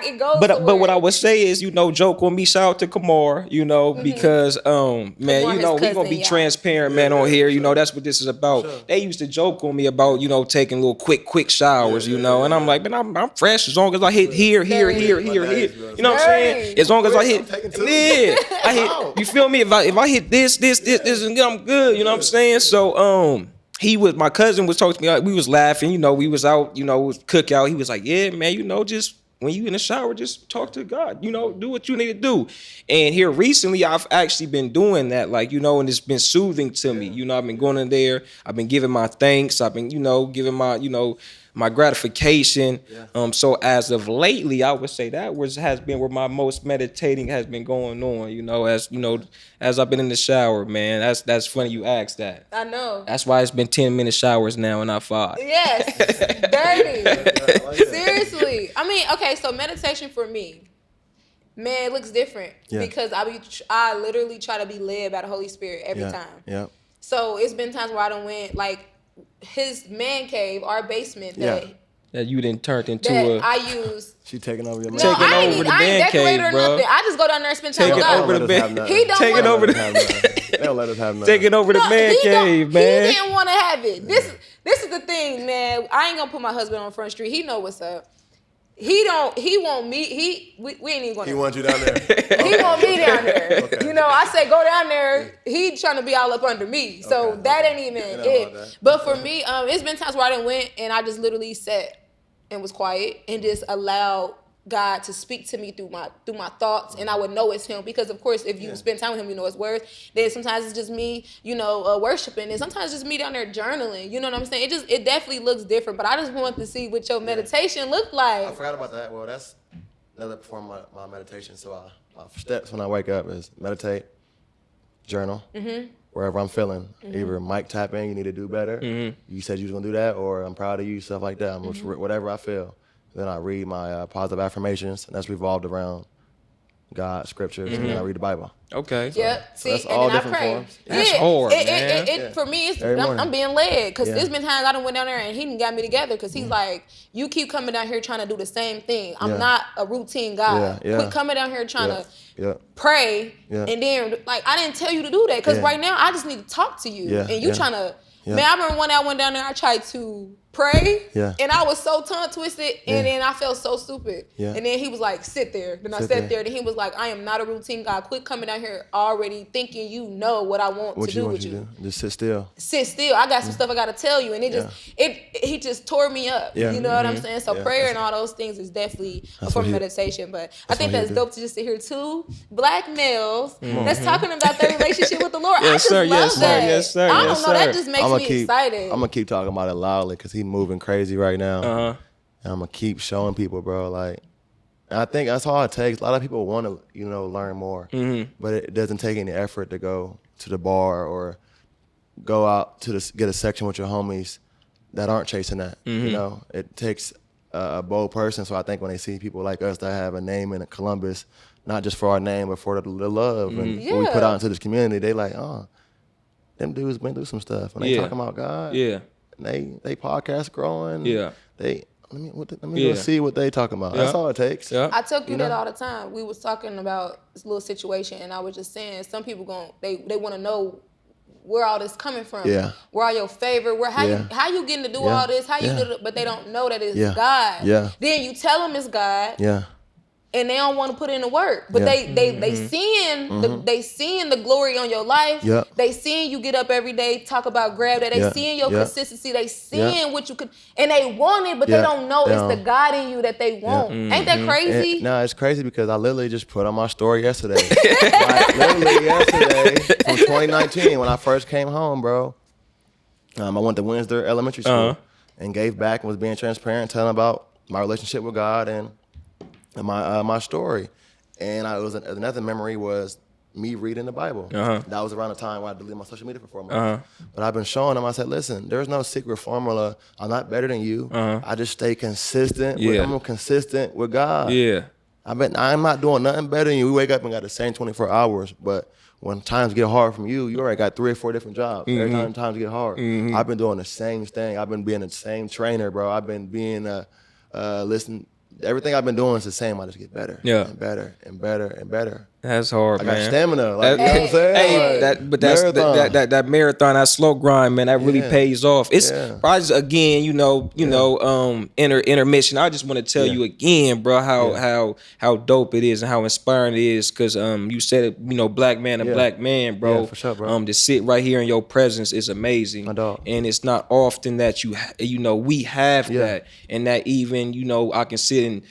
it goes. But what I would say is, you know, joke on me. Shout out to Kamar, you know, because man, Kamar, you know, we gonna be transparent, man, on here. You know, that's what this is about. Sure. They used to joke on me about, you know, taking little quick showers, you know, and I'm like, man, I'm fresh as long as I hit here. You know what I'm saying? As long as I hit, I hit. You feel me? If I hit this, and I'm good. You know what I'm saying? So my cousin was talking to me, we was laughing, you know, we was out, you know, it was cookout. He was like, yeah, man, you know, just when you in the shower, just talk to God, you know, do what you need to do. And here recently, I've actually been doing that, like, you know, and it's been soothing to me. You know, I've been going in there, I've been giving my thanks, I've been, you know, giving my, you know, my gratification. So as of lately, I would say that has been where my most meditating has been going on, you know, as I've been in the shower, man. That's funny you asked that. I know. That's why it's been 10-minute showers now and not 5. Yes. Dirty. Seriously. I mean, okay, so meditation for me, man, it looks different because I literally try to be led by the Holy Spirit every time. Yeah. So it's been times where I done went like his man cave, our basement that you didn't turn into that I use. She taking over your No, Taking I over ain't, the I ain't man decorated cave, or bro. nothing. I just go down there and spend time with Taking God. over the man. He don't Taking wanna, over the They don't let us have nothing. taking over the man cave, man. He didn't want to have it. This is the thing, man. I ain't gonna put my husband on Front Street. He know what's up. He want me. We ain't even gonna. He wants you down there. He want me down there. Okay. You know, I say go down there. He trying to be all up under me. So that ain't even it. But for me, it's been times where I done went and I just literally sat and was quiet and just allowed God to speak to me through my thoughts, and I would know it's him, because of course if you spend time with him, you know his words. Then sometimes it's just me, worshiping, and sometimes it's just me down there journaling. You know what I'm saying? It definitely looks different, but I just want to see what your meditation look like. I forgot about that. Well, that's another form of my meditation. So my steps when I wake up is meditate, journal, wherever I'm feeling. Either Myke tap in, you need to do better. You said you was gonna do that, or I'm proud of you, stuff like that. Whatever I feel. Then I read my positive affirmations, and that's revolved around God, scriptures, and then I read the Bible. Okay. Yep. So that's all different forms. That's hard, man. For me, I'm being led, because there's been times I done went down there and he done got me together, because he's like, you keep coming down here trying to do the same thing. I'm not a routine guy. Quit coming down here trying to pray, and then like I didn't tell you to do that, because right now I just need to talk to you, and you trying to. Man, I remember one day I went down there, I tried to pray, and I was so tongue twisted, and then I felt so stupid. And then he was like, sit there. Then I sat there, then he was like, I am not a routine guy. Quit coming down here already thinking you know what I want to do with you. Just sit still. Sit still. I got some stuff I got to tell you. And he just tore me up. You know what I'm saying? So prayer and all those things is definitely a form of meditation. But I think that's dope to just sit here, two black males that's talking about their relationship with the Lord. I just love that. Yes, sir. I don't know. That just makes me excited. I'm going to keep talking about it loudly, because he's moving crazy right now. And I'm going to keep showing people, bro. Like, I think that's all it takes. A lot of people want to, learn more. But it doesn't take any effort to go to the bar or go out to get a section with your homies that aren't chasing that. It takes a bold person. So I think when they see people like us that have a name in Columbus, not just for our name, but for the love and what we put out into this community, they like, oh, them dudes been through some stuff. And they talking about God. Yeah. And they podcast growing. Yeah. Let me go see what they talking about. That's all it takes. Yeah. I tell you that all the time. We was talking about this little situation, and I was just saying some people they want to know where all this coming from. Yeah. Where are your favorite? How you getting to do all this? How you do it? But they don't know that it's God. Yeah. Then you tell them it's God. Yeah. And they don't want to put in the work, but they seeing the glory on your life. Yep. They seeing you get up every day, talk about grab that. They seeing your consistency. They seeing what you could, and they want it, but they don't know it's the God in you that they want. Ain't that crazy? No, it's crazy because I literally just put on my story yesterday. Literally yesterday from 2019 when I first came home, bro. I went to Windsor Elementary School and gave back and was being transparent, telling about my relationship with God and my story. And another memory was me reading the Bible. That was around the time when I deleted my social media for 4 months. But I've been showing them, I said, listen, there's no secret formula. I'm not better than you. I just stay consistent. I'm consistent with God. Yeah. I'm not doing nothing better than you. We wake up and got the same 24 hours, but when times get hard from you already got 3 or 4 different jobs. Every time times get hard. I've been doing the same thing. I've been being the same trainer, bro. I've been being everything I've been doing is the same. I just get better and better and better and better. That's hard, man. I got stamina. Like, you know what I'm saying? That marathon, that slow grind, man, that really pays off. It's probably, again, intermission. I just want to tell you again, bro, how dope it is and how inspiring it is. Because you said it, black man to black man, bro. Yeah, for sure, bro. To sit right here in your presence is amazing. My dog. And it's not often that we have that, and that even I can sit and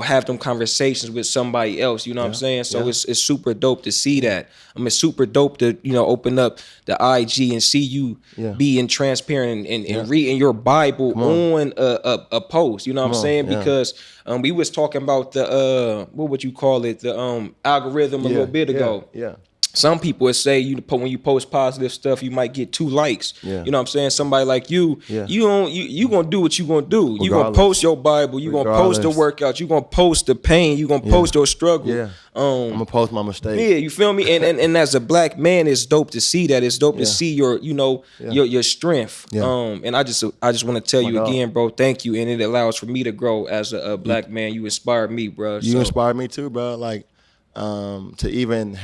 have them conversations with somebody else, you know what I'm saying? So it's super dope to see that. It's super dope to, open up the IG and see you being transparent and reading your Bible on a post, you know what I'm saying? Because we was talking about the, what would you call it? The algorithm a little bit ago. Yeah. Some people would say when you post positive stuff, you might get 2 likes. Yeah. You know what I'm saying? Somebody like you, you gonna do what you gonna do. You gonna post your Bible. You gonna post the workout. You gonna post the pain. You gonna post your struggle. Yeah. I'm gonna post my mistakes. Yeah, you feel me? And as a black man, it's dope to see that. It's dope to see your your strength. Yeah. And I just want to tell you again, bro, thank you. And it allows for me to grow as a black man. You inspired me, bro. You inspired me too, bro. Like to even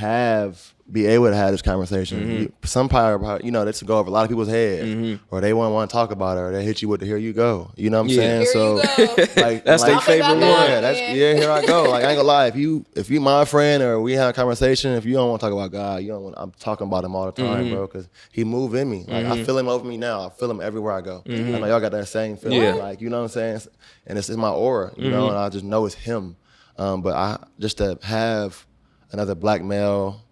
be able to have this conversation. Some power, that's go over a lot of people's head, or they won't want to talk about it, or they hit you with the "here you go." You know what I'm saying? Here so, like that's their favorite one. Here I go. Like I ain't gonna lie, if you my friend or we have a conversation, if you don't want to talk about God, I'm talking about him all the time, bro, because he move in me. Like I feel him over me now. I feel him everywhere I go. I know y'all got that same feeling. Like you know what I'm saying? And it's in my aura, and I just know it's him. But I just to have another black male,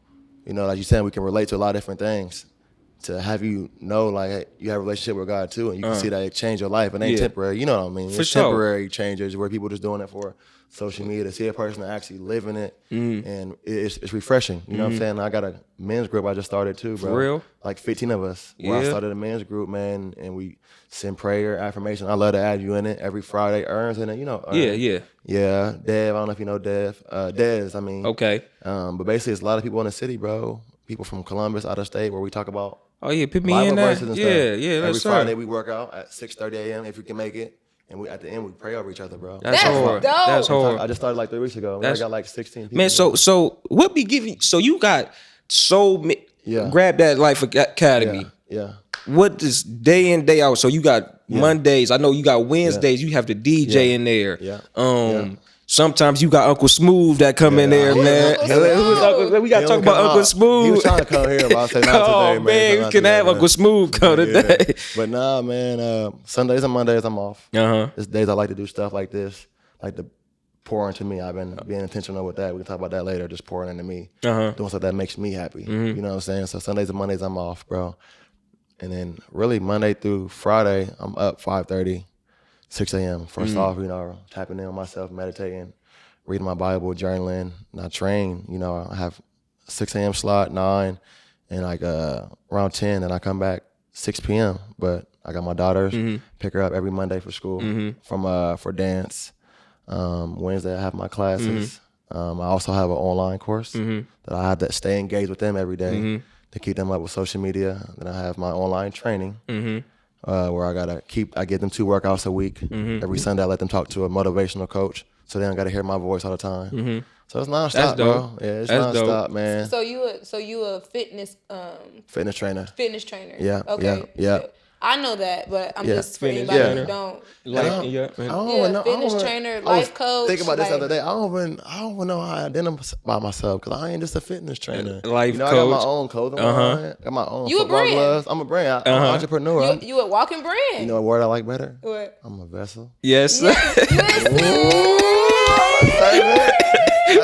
like you said, we can relate to a lot of different things. To have you know, like, hey, you have a relationship with God too, and you can see that it changed your life. It ain't temporary, you know what I mean? It's temporary changes where people just doing it for social media. To see a person actually living it, and it's refreshing. You know what I'm saying? I got a men's group I just started too, bro. For real? Like 15 of us. Where I started a men's group, man, and we send prayer, affirmation. I love to add you in it every Friday. Ern's in it, Ern. Yeah, Dev. I don't know if you know Dev. Dez, I mean. Okay. But basically, it's a lot of people in the city, bro. People from Columbus, out of state, where we talk about. Oh yeah, put me Bible in that. verses and Yeah, stuff. yeah. Every That's Friday we work out at 6:30 a.m. if we can make it, and we at the end we pray over each other, bro. That's hard. dope. That's hard. I just started like 3 weeks ago. I got like 16 people. Man, so what be giving? So you got grab that Life Academy. Yeah. What is day in, day out? So you got Mondays. I know you got Wednesdays. You have the DJ in there. Sometimes you got Uncle Smooth that come in there, man. We got to talk about Uncle Smooth. He was trying to come here, but I said not today, man. Man, we can have Uncle Smooth come today. But nah, man. Sundays and Mondays I'm off. There's days I like to do stuff like this, like to pour into me. I've been being intentional with that. We can talk about that later. Just pouring into me, doing stuff that makes me happy. You know what I'm saying? So Sundays and Mondays I'm off, bro. And then really Monday through Friday I'm up 5:30. 6 a.m. First off, tapping in on myself, meditating, reading my Bible, journaling. And I train, I have 6 a.m. slot, 9, and like around 10, and I come back 6 p.m. But I got my daughters, pick her up every Monday for school for dance. Wednesday I have my classes. I also have an online course that I have to stay engaged with them every day to keep them up with social media. Then I have my online training. Where I get them 2 workouts a week. Every Sunday I let them talk to a motivational coach, so they don't got to hear my voice all the time. So it's nonstop, bro. Yeah, it's nonstop, man. So you a fitness trainer. Fitness trainer. Yeah. Okay. Yeah. I know that, but I'm just for anybody who don't. Fitness trainer, life coach. Think about this the other day. I don't even know how I identify myself because I ain't just a fitness trainer. Life coach. I got my own clothing line. Got my own football gloves. I'm a brand. I'm an entrepreneur. You a walking brand. You know what word I like better? What? I'm a vessel. Yes. That's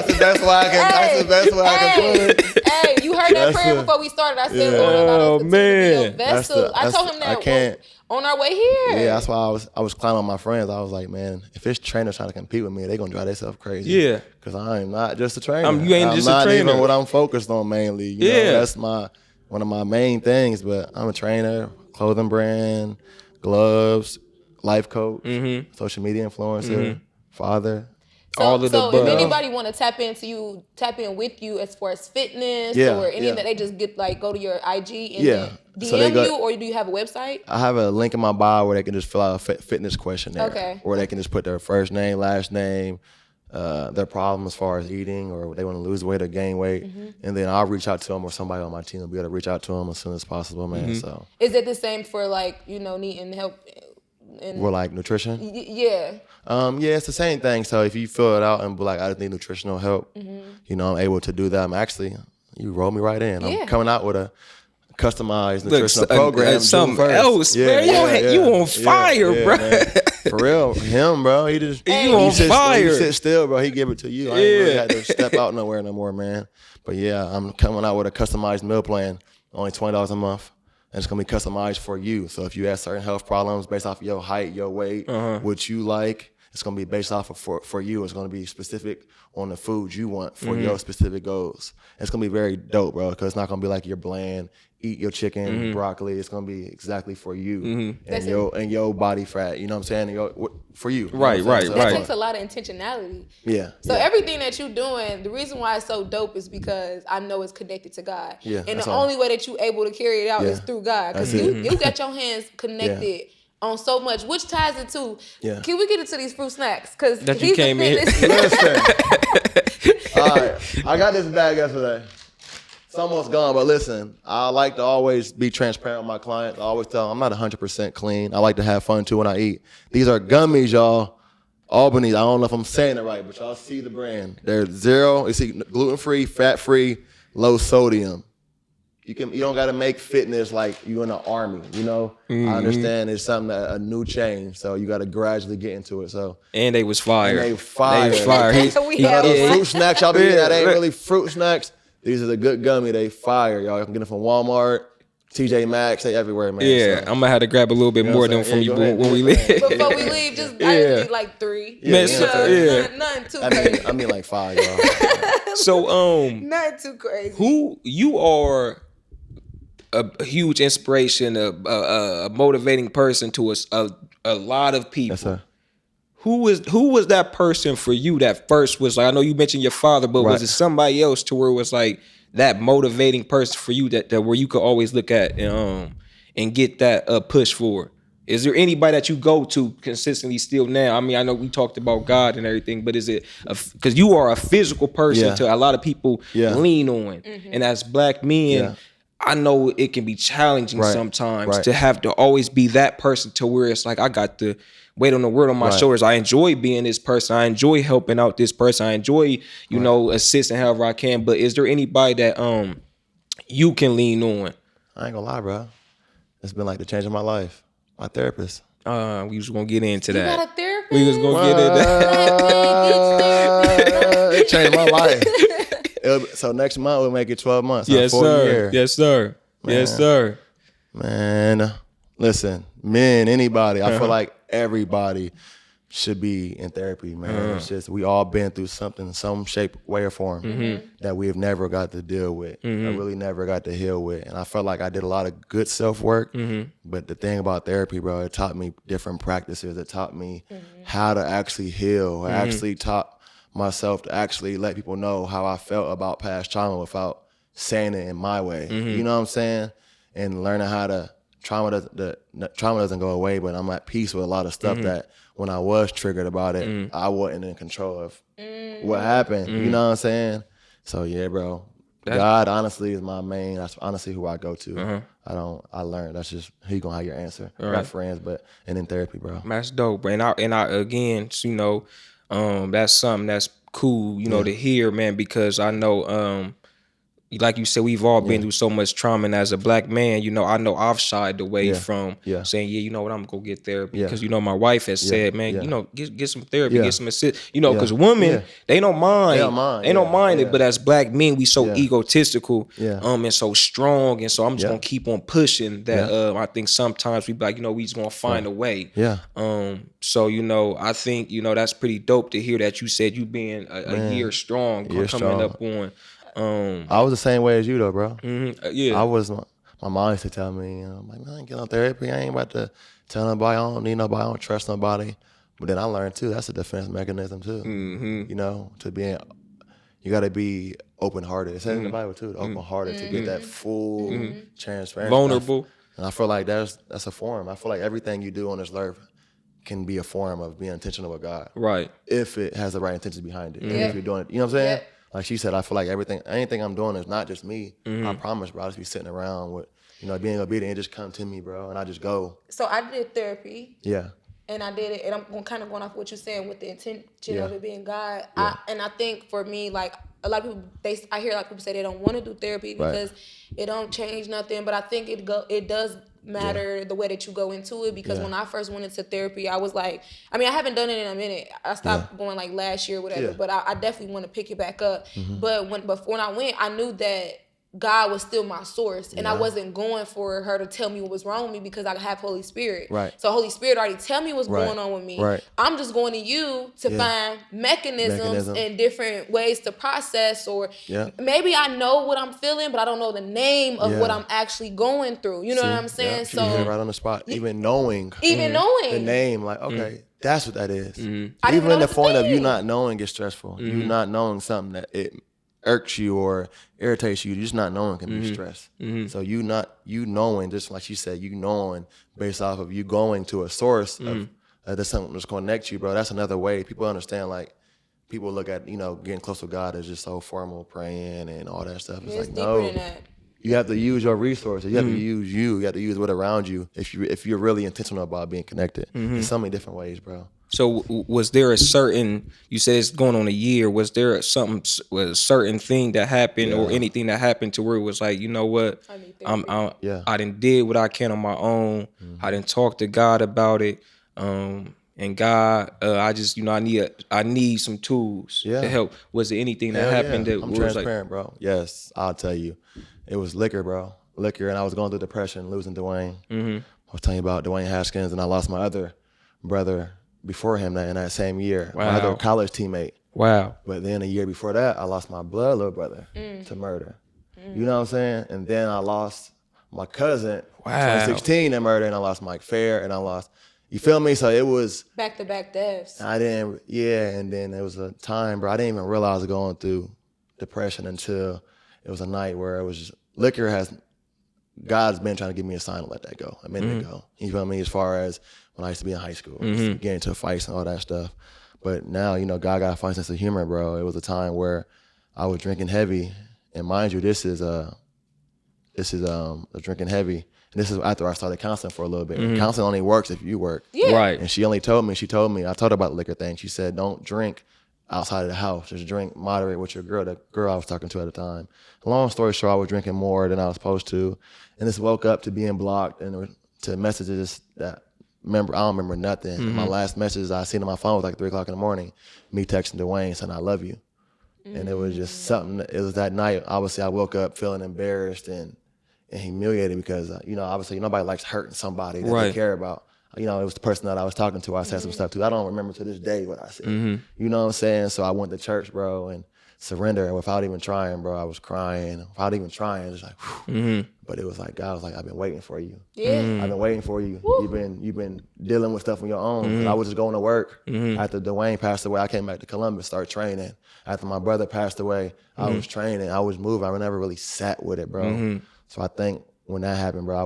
the best way I can put it. Hey, you heard that prayer before we started. I said, Lord, man. Vessel. I told him that on our way here. Yeah, that's why I was clowning on my friends. I was like, man, if this trainer's trying to compete with me, they gonna drive themselves crazy. Yeah. Because I am not just a trainer. You ain't just a trainer. I'm not even what I'm focused on mainly. You know, that's one of my main things. But I'm a trainer, clothing brand, gloves, life coach, social media influencer, father. So if anybody want to tap in with you as far as fitness or any of that, they just go to your IG and then DM you, or do you have a website? I have a link in my bio where they can just fill out a fitness questionnaire. Okay. Or they can just put their first name, last name, their problem as far as eating, or they want to lose weight or gain weight, and then I'll reach out to them, or somebody on my team will be able to reach out to them as soon as possible, man. So is it the same for needing help? We're like nutrition? Yeah, it's the same thing. So if you fill it out and be like, I just need nutritional help, I'm able to do that. You roll me right in. I'm coming out with a customized nutritional program. Something else, man. You on fire, bro. Man. For real, him, bro. He just on fire. He sit still, bro. He give it to you. I ain't really had to step out nowhere no more, man. But I'm coming out with a customized meal plan, only $20 a month. And it's going to be customized for you. So if you have certain health problems based off of your height, your weight, what you like, it's going to be based off of for you. It's going to be specific on the food you want for your specific goals. It's going to be very dope, bro, because it's not going to be like you're bland, eat your chicken, broccoli. It's going to be exactly for you and your body fat. You know what I'm saying? For you. Right. That takes a lot of intentionality. Yeah. So everything that you're doing, the reason why it's so dope is because I know it's connected to God. Yeah, and the only way that you're able to carry it out is through God. Because you got your hands connected on so much, which ties into, can we get into these fruit snacks? Because you came in. Listen. All right. I got this bag yesterday. It's almost gone, but listen, I like to always be transparent with my clients. I always tell them I'm not 100% clean. I like to have fun too when I eat. These are gummies, y'all. Albany. I don't know if I'm saying it right, but y'all see the brand. They're zero, gluten-free, fat-free, low sodium. You don't got to make fitness like you in the army, you know? I understand it's something, a new change. So you got to gradually get into it. So. And they was fire. And they fire. Those fruit snacks y'all be eating, that ain't really fruit snacks. These are the good gummy. They fire, y'all. You can get them from Walmart, TJ Maxx, they everywhere, man. Yeah, so. I'm gonna have to grab a little bit more than from you when we leave. Before we leave, just I need like 3. Nothing too crazy. I mean like 5, y'all. So nothing too crazy. Who you are? A huge inspiration, a motivating person to a lot of people. Yes, sir. Who was that person for you that first was like, I know you mentioned your father, but was it somebody else to where it was like that motivating person for you that where you could always look at and get that push for? Is there anybody that you go to consistently still now? I mean, I know we talked about God and everything, but is it because you are a physical person to a lot of people lean on, and as black men. I know it can be challenging sometimes to have to always be that person to where it's like, I got the weight on the world on my shoulders. I enjoy being this person. I enjoy helping out this person. I enjoy, you know, assisting however I can. But is there anybody that you can lean on? I ain't gonna lie, bro. It's been like the change of my life. My therapist. We was gonna get into that. You got a therapist? We was gonna get into that. It changed my life. So next month we'll make it 12 months. Yes, sir. Yes, sir. Man. Yes, sir. Man, listen, men, anybody. I feel like everybody should be in therapy, man. It's just we all been through something, some shape, way, or form that we have never got to deal with. I really never got to heal with, and I felt like I did a lot of good self work. But the thing about therapy, bro, it taught me different practices. It taught me how to actually heal. It actually taught myself to actually let people know how I felt about past trauma without saying it in my way. You know what I'm saying? And learning how to trauma doesn't go away, but I'm at peace with a lot of stuff that when I was triggered about it, I wasn't in control of what happened. You know what I'm saying? So yeah, bro. God honestly is my main. That's honestly who I go to. I learned that's just he gonna have your answer. I got friends, but and in therapy, bro. That's dope, bro. And I again, you know. That's something that's cool, you know, to hear, man, because I know, like you said, we've all been through so much trauma, and as a black man, you know I've shied away from saying, you know what, I'm gonna go get therapy, because you know my wife has said, man, you know, get some therapy, get some assist, you know, because women they don't mind, they don't mind it, but as black men we so egotistical, and so strong, and so I'm just gonna keep on pushing that. I think sometimes we be like, you know, we just gonna find a way. So you know, I think you know that's pretty dope to hear that you said you being a year strong, coming up on. I was the same way as you though, bro. I was. My mom used to tell me, you know, I'm like, man, I ain't getting on therapy. I ain't about to tell nobody. I don't need nobody. I don't trust nobody. But then I learned too. That's a defense mechanism too. You know, you got to be open-hearted. It says in the Bible too, open-hearted to get that full transparency. Vulnerable. And I feel like that's a form. I feel like everything you do on this earth can be a form of being intentional with God. Right. If it has the right intentions behind it. If you're doing it, you know what I'm saying? Like she said, I feel like anything I'm doing is not just me. I promise, bro. I just be sitting around with, you know, being obedient and just come to me, bro. And I just go. So I did therapy. Yeah. And I did it, and I'm kind of going off what you're saying with the intention of it being God. I think for me, like a lot of people, I hear a lot of people say they don't want to do therapy because it don't change nothing. But I think it does matter the way that you go into it, because when I first went into therapy, I was like, I mean, I haven't done it in a minute. I stopped going like last year or whatever, but I definitely want to pick it back up. But when I went, I knew that God was still my source, and I wasn't going for her to tell me what was wrong with me, because I have Holy Spirit. So Holy Spirit already tell me what's going on with me. I'm just going to you to find mechanisms and different ways to process, or maybe I know what I'm feeling, but I don't know the name of what I'm actually going through. You know what I'm saying? So you hit it right on the spot. Even knowing the name, like, okay, that's what that is. Even in the point of you not knowing gets stressful. You not knowing something that it irks you or irritates you, just not knowing can be stress. So you knowing, just like she said, you knowing based off of you going to a source of there's something that's going to connect you, bro. That's another way. People understand, like, people look at, you know, getting close to God as just so formal, praying and all that stuff. It's like, no, you have to use your resources. You have to use you. You have to use what's around you if you're really intentional about being connected in so many different ways, bro. So was there a certain, you said it's going on a year, was there a certain thing that happened or anything that happened to where it was like, you know what, I done did what I can on my own. I done talked to God about it. And God, I just, I need some tools to help. Was there anything that happened that I'm was transparent, bro. Yes, I'll tell you. It was liquor, bro. Liquor, and I was going through depression, losing Dwayne. I was telling you about Dwayne Haskins, and I lost my other brother before him in that same year. Wow. My other college teammate. Wow. But then a year before that, I lost my blood little brother to murder. You know what I'm saying? And then I lost my cousin in 2016 to murder, and I lost Mike Fair, and I lost, you feel me? So it was back-to-back deaths. And then there was a time, bro, I didn't even realize I was going through depression until it was a night where it was just, God's been trying to give me a sign to let that go a minute ago. You feel me? As far as when I used to be in high school, getting into fights and all that stuff. But now, God got a fine sense of humor, bro. It was a time where I was drinking heavy, and mind you, this is drinking heavy. And this is after I started counseling for a little bit. Counseling only works if you work. Yeah. Right. And she told me, I told her about the liquor thing. She said, don't drink outside of the house. Just drink moderate with your girl, the girl I was talking to at the time. Long story short, I was drinking more than I was supposed to. And just woke up to being blocked and to messages that I don't remember nothing. My last message I seen on my phone was like 3 o'clock in the morning, me texting Dwayne saying, I love you. And it was just something, it was that night, obviously I woke up feeling embarrassed and humiliated because, obviously nobody likes hurting somebody that they care about. It was the person that I was talking to, I said some stuff to. I don't remember to this day what I said. You know what I'm saying? So I went to church, bro, and surrendered without even trying, bro. I was crying. Without even trying, it's like, whew. But it was like, God was like, I've been waiting for you. Yeah. I've been waiting for you. You've been dealing with stuff on your own. 'Cause I was just going to work. After Dwayne passed away, I came back to Columbus, started training. After my brother passed away, I was training. I was moving. I never really sat with it, bro. So I think when that happened, bro,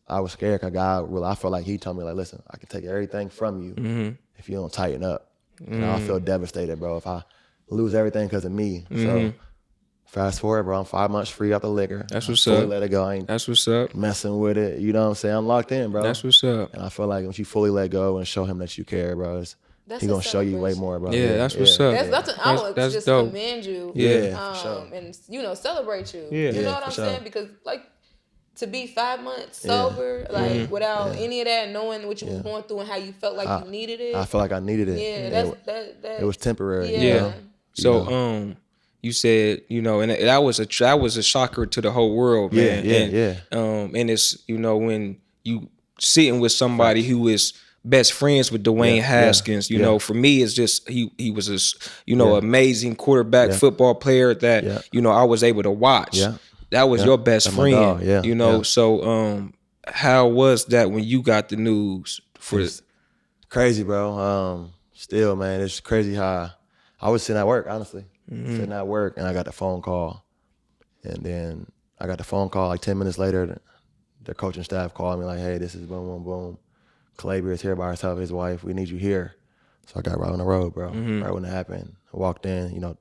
I was scared because God I felt like he told me, like, listen, I can take everything from you if you don't tighten up. And I feel devastated, bro, if I lose everything because of me. So fast forward, bro, I'm 5 months free off the liquor. That's what's up. Let it go. I ain't That's what's up. messing with it. You know what I'm saying? I'm locked in, bro. That's what's up. And I feel like once you fully let go and show him that you care, bro, he gonna show you way more, bro. Yeah, that's what's up. I would just dope. commend you. Yeah, for sure. And celebrate you. Yeah. You know what I'm saying? Because to be 5 months sober, without any of that, knowing what you was going through and how you felt like you needed it. I felt like I needed it. Yeah, it was temporary. Yeah. So you said, and that was a shocker to the whole world, man. And it's, when you sitting with somebody who is best friends with Dwayne Haskins, for me it's just he was this, amazing quarterback football player that, I was able to watch. Yeah. That was your best friend. So how was that when you got the news for it's crazy, bro. Still, man, it's crazy how I was sitting at work, honestly. Sitting at work, and I got the phone call. And then I got the phone call like 10 minutes later. The coaching staff called me like, hey, this is boom, boom, boom. Calabria is here by herself, his wife. We need you here. So I got right on the road, bro. Right when it happened. I walked in,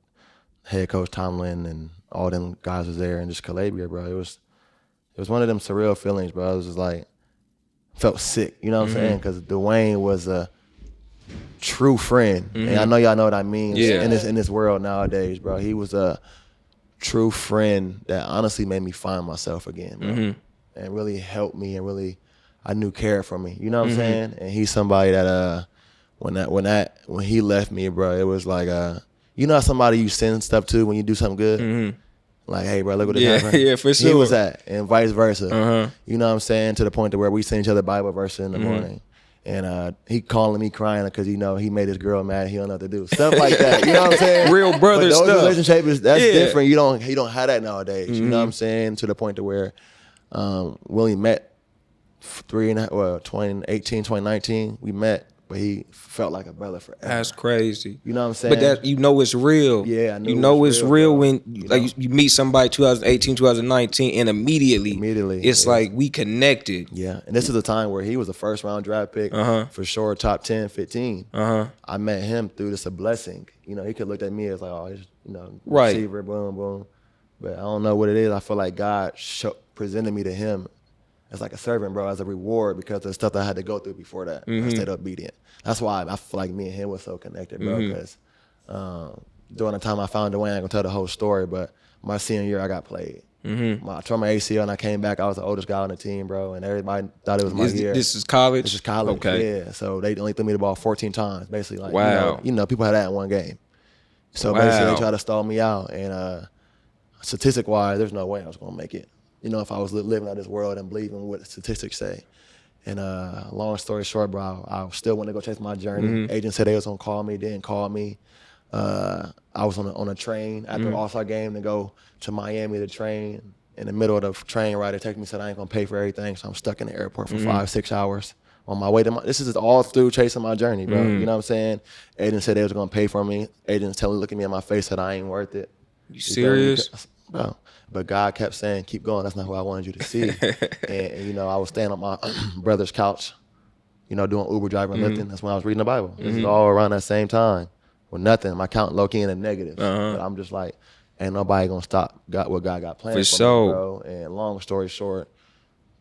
head coach Tomlin and all them guys was there, and just Calabria, bro. It was one of them surreal feelings, bro. I was just like, felt sick, you know what I'm saying? Because Dwayne was a true friend, and I know y'all know what I mean in this world nowadays, bro. He was a true friend that honestly made me find myself again, bro, and really helped me and really I knew cared for me. You know what I'm saying? And he's somebody that when he left me, bro, it was like how somebody you send stuff to when you do something good. Like, hey, bro, look what this happened. Yeah, for sure. He was that, and vice versa. You know what I'm saying? To the point to where we send each other Bible verses in the morning. And he calling me crying because he made his girl mad. He don't know what to do. Stuff like that. You know what I'm saying? Real brother but those stuff. Relationships, that's different. You don't have that nowadays. You know what I'm saying? To the point to where we only met 2018, 2019. We met, but he felt like a brother forever. That's crazy. You know what I'm saying? But that it's real. Yeah, I know it's real when you meet somebody 2018, 2019, and immediately it's like we connected. Yeah, and this is a time where he was a first round draft pick for sure, top 10, 15. I met him through this a blessing. He could look at me as like, oh, receiver, boom, boom. But I don't know what it is. I feel like God presented me to him as like a servant, bro, as a reward because of the stuff that I had to go through before that. I stayed obedient. That's why I feel like me and him was so connected, bro, because during the time I found Dwayne, I ain't gonna tell the whole story, but my senior year I got played. I tore my ACL and I came back. I was the oldest guy on the team, bro, and everybody thought it was my year. This is college? This is college, okay. yeah. So they only threw me the ball 14 times, basically. Like, wow. You know, people had that in one game. So basically they tried to stall me out. And statistic-wise, there's no way I was going to make it. You know, if I was living out this world and believing what statistics say. And long story short, bro, I still want to go chase my journey. Agent said they was going to call me, didn't call me. I was on a train after the All-Star game to go to Miami to train. In the middle of the train ride, they texted me, said I ain't gonna pay for everything, so I'm stuck in the airport for 5-6 hours on my way to this is all through chasing my journey, bro. You know what I'm saying? Agent said they was gonna pay for me. Agents looking me in my face, said I ain't worth it. You serious? Bro. But God kept saying, keep going, that's not who I wanted you to see. and you know, I was staying on my brother's couch, you know, doing Uber driving and lifting. That's when I was reading the Bible. This is all around that same time. With nothing. My count low-key in the negatives. But I'm just like, ain't nobody gonna stop what God got planned for me, bro. And long story short,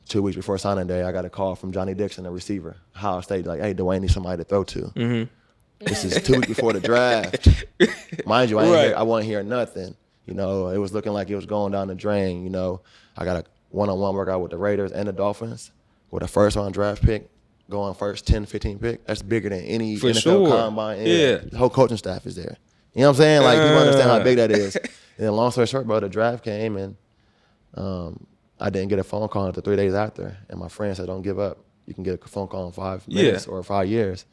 2 weeks before signing day, I got a call from Johnny Dixon, the receiver, Ohio State, like, hey, Dwayne needs somebody to throw to. This is 2 weeks before the draft. Mind you, I wasn't hearing nothing. You know, it was looking like it was going down the drain. You know, I got a one-on-one workout with the Raiders and the Dolphins with a first-round draft pick. Going first 10, 15 pick, that's bigger than any NFL combine. Yeah. The whole coaching staff is there. You know what I'm saying? Like, people understand how big that is. And then long story short, bro, the draft came and I didn't get a phone call until 3 days after. And my friend said, don't give up. You can get a phone call in 5 minutes or 5 years.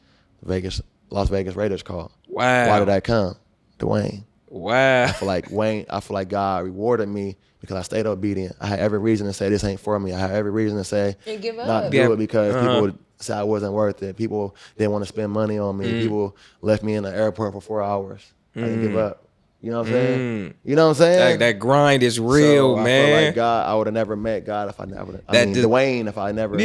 Las Vegas Raiders call. Wow. Why did that come? Dwayne. Wow. I feel like God rewarded me because I stayed obedient. I had every reason to say this ain't for me. I had every reason to say and give up. Not do it because people said I wasn't worth it. People didn't want to spend money on me. People left me in the airport for 4 hours. I didn't give up. You know what I'm saying? You know what I'm saying? That grind is real, so man. I feel like God, I would have never met God if I never. Dwayne, if I never.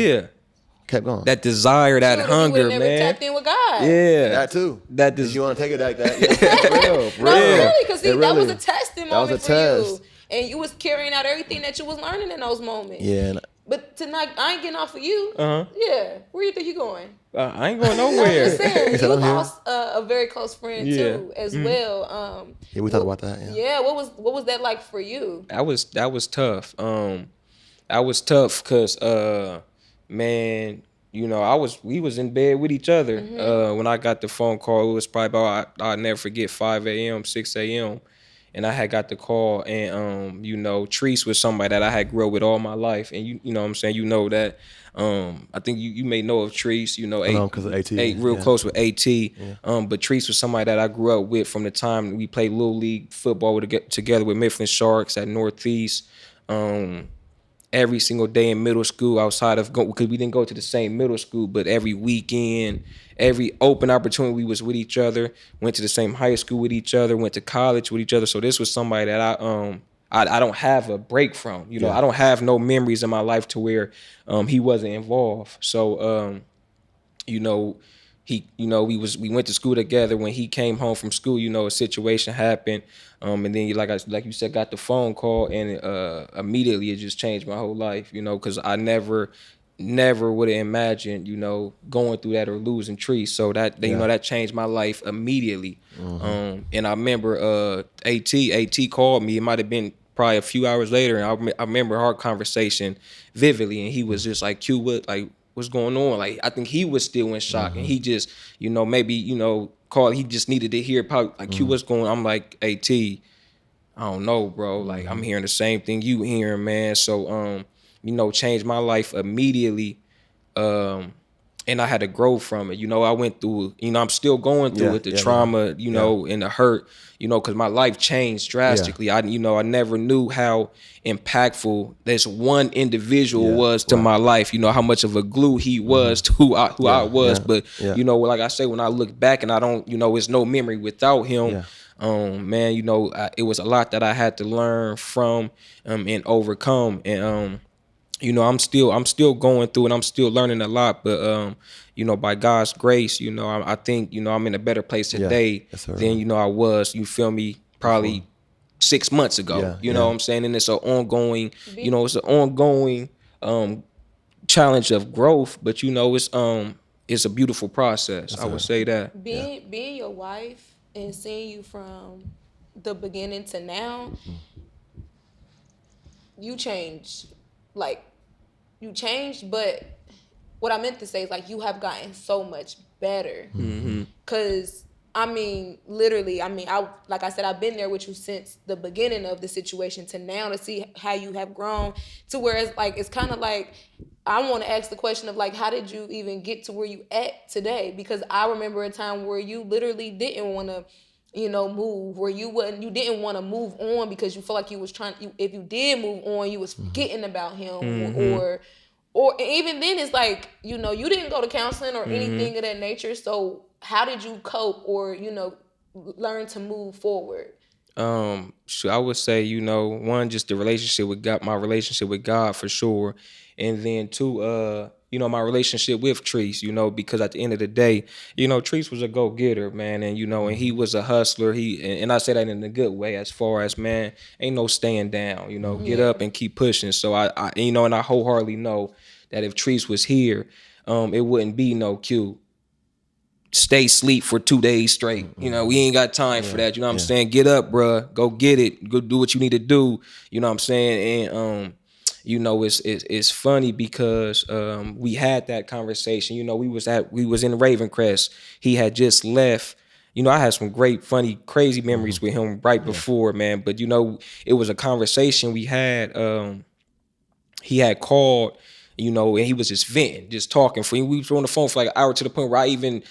Kept going. That desire, that hunger, you never man. Tapped in with God. Yeah, that too. You want to take it like that? Yeah, real. No, really, because that was a testing moment for you, and you was carrying out everything that you was learning in those moments. Yeah. But tonight, I ain't getting off of you. Yeah, where you think you going? I ain't going nowhere. I'm just saying, you lost a very close friend too, as well. Yeah, we talked about that. Yeah. What was that like for you? That was tough. That was tough because man, you know, we was in bed with each other when I got the phone call. It was probably about I'll never forget 5 a.m., 6 a.m. And I had got the call, and you know, Treese was somebody that I had grew up with all my life, and you know what I'm saying, you know that. I think you may know of Treese, you know, because of AT, real close with AT. But Treese was somebody that I grew up with from the time we played Little League football together with Mifflin Sharks at Northeast. Every single day in middle school, outside of because we didn't go to the same middle school, but every weekend, every open opportunity, we was with each other. Went to the same high school with each other. Went to college with each other. So this was somebody that I don't have a break from. You know, I don't have no memories in my life to where he wasn't involved. So you know, we went to school together. When he came home from school, you know, a situation happened. And then like you said, got the phone call, and immediately it just changed my whole life, you know, because I never would have imagined, you know, going through that or losing Treese. So that, you know, that changed my life immediately. And I remember AT called me. It might have been probably a few hours later, and I remember our conversation vividly, and he was just like, Q, what's going on? Like, I think he was still in shock, and he just, you know, maybe, you know, called. He just needed to hear probably like, Q, what's going on? I'm like, AT, I don't know, bro. Like, I'm hearing the same thing you hearing, man. So, you know, changed my life immediately. And I had to grow from it. You know, I went through, you know, I'm still going through it, the trauma, you know, and the hurt, you know, because my life changed drastically. I never knew how impactful this one individual was to my life. You know, how much of a glue he was to who I was. But, you know, like I say, when I look back and I don't, you know, it's no memory without him. Man, you know, it was a lot that I had to learn from and overcome. And, you know, I'm still going through, and I'm still learning a lot, but you know, by God's grace, you know, I think, you know, I'm in a better place today than, you know, I was, you feel me, probably 6 months ago. You know what I'm saying? And it's an ongoing, you know, challenge of growth, but you know, it's a beautiful process. I would say that. Being your wife and seeing you from the beginning to now, you changed. Like, you changed, but what I meant to say is, like, you have gotten so much better. Cause I mean, literally, like I said, I've been there with you since the beginning of the situation to now, to see how you have grown to where it's kind of like, I want to ask the question of, like, how did you even get to where you at today? Because I remember a time where you literally didn't want to, move, where you didn't want to move on because you felt like you was if you did move on, you was forgetting about him, or even then it's like, you didn't go to counseling or anything of that nature. So how did you cope or, learn to move forward? So I would say, one, just the relationship with God, my relationship with God for sure. And then two, my relationship with Treese, because at the end of the day, Treese was a go-getter, man. And, and he was a hustler. And I say that in a good way, as far as, man, ain't no staying down, get up and keep pushing. So I and I wholeheartedly know that if Treese was here, it wouldn't be no Q. Stay sleep for 2 days straight. We ain't got time for that. You know what I'm saying? Get up, bruh. Go get it. Go do what you need to do. You know what I'm saying? And it's funny because we had that conversation. We was in Ravencrest. He had just left. I had some great, funny, crazy memories with him right before, man. But it was a conversation we had. He had called, and he was just venting, just talking. We were on the phone for like an hour, to the point where I think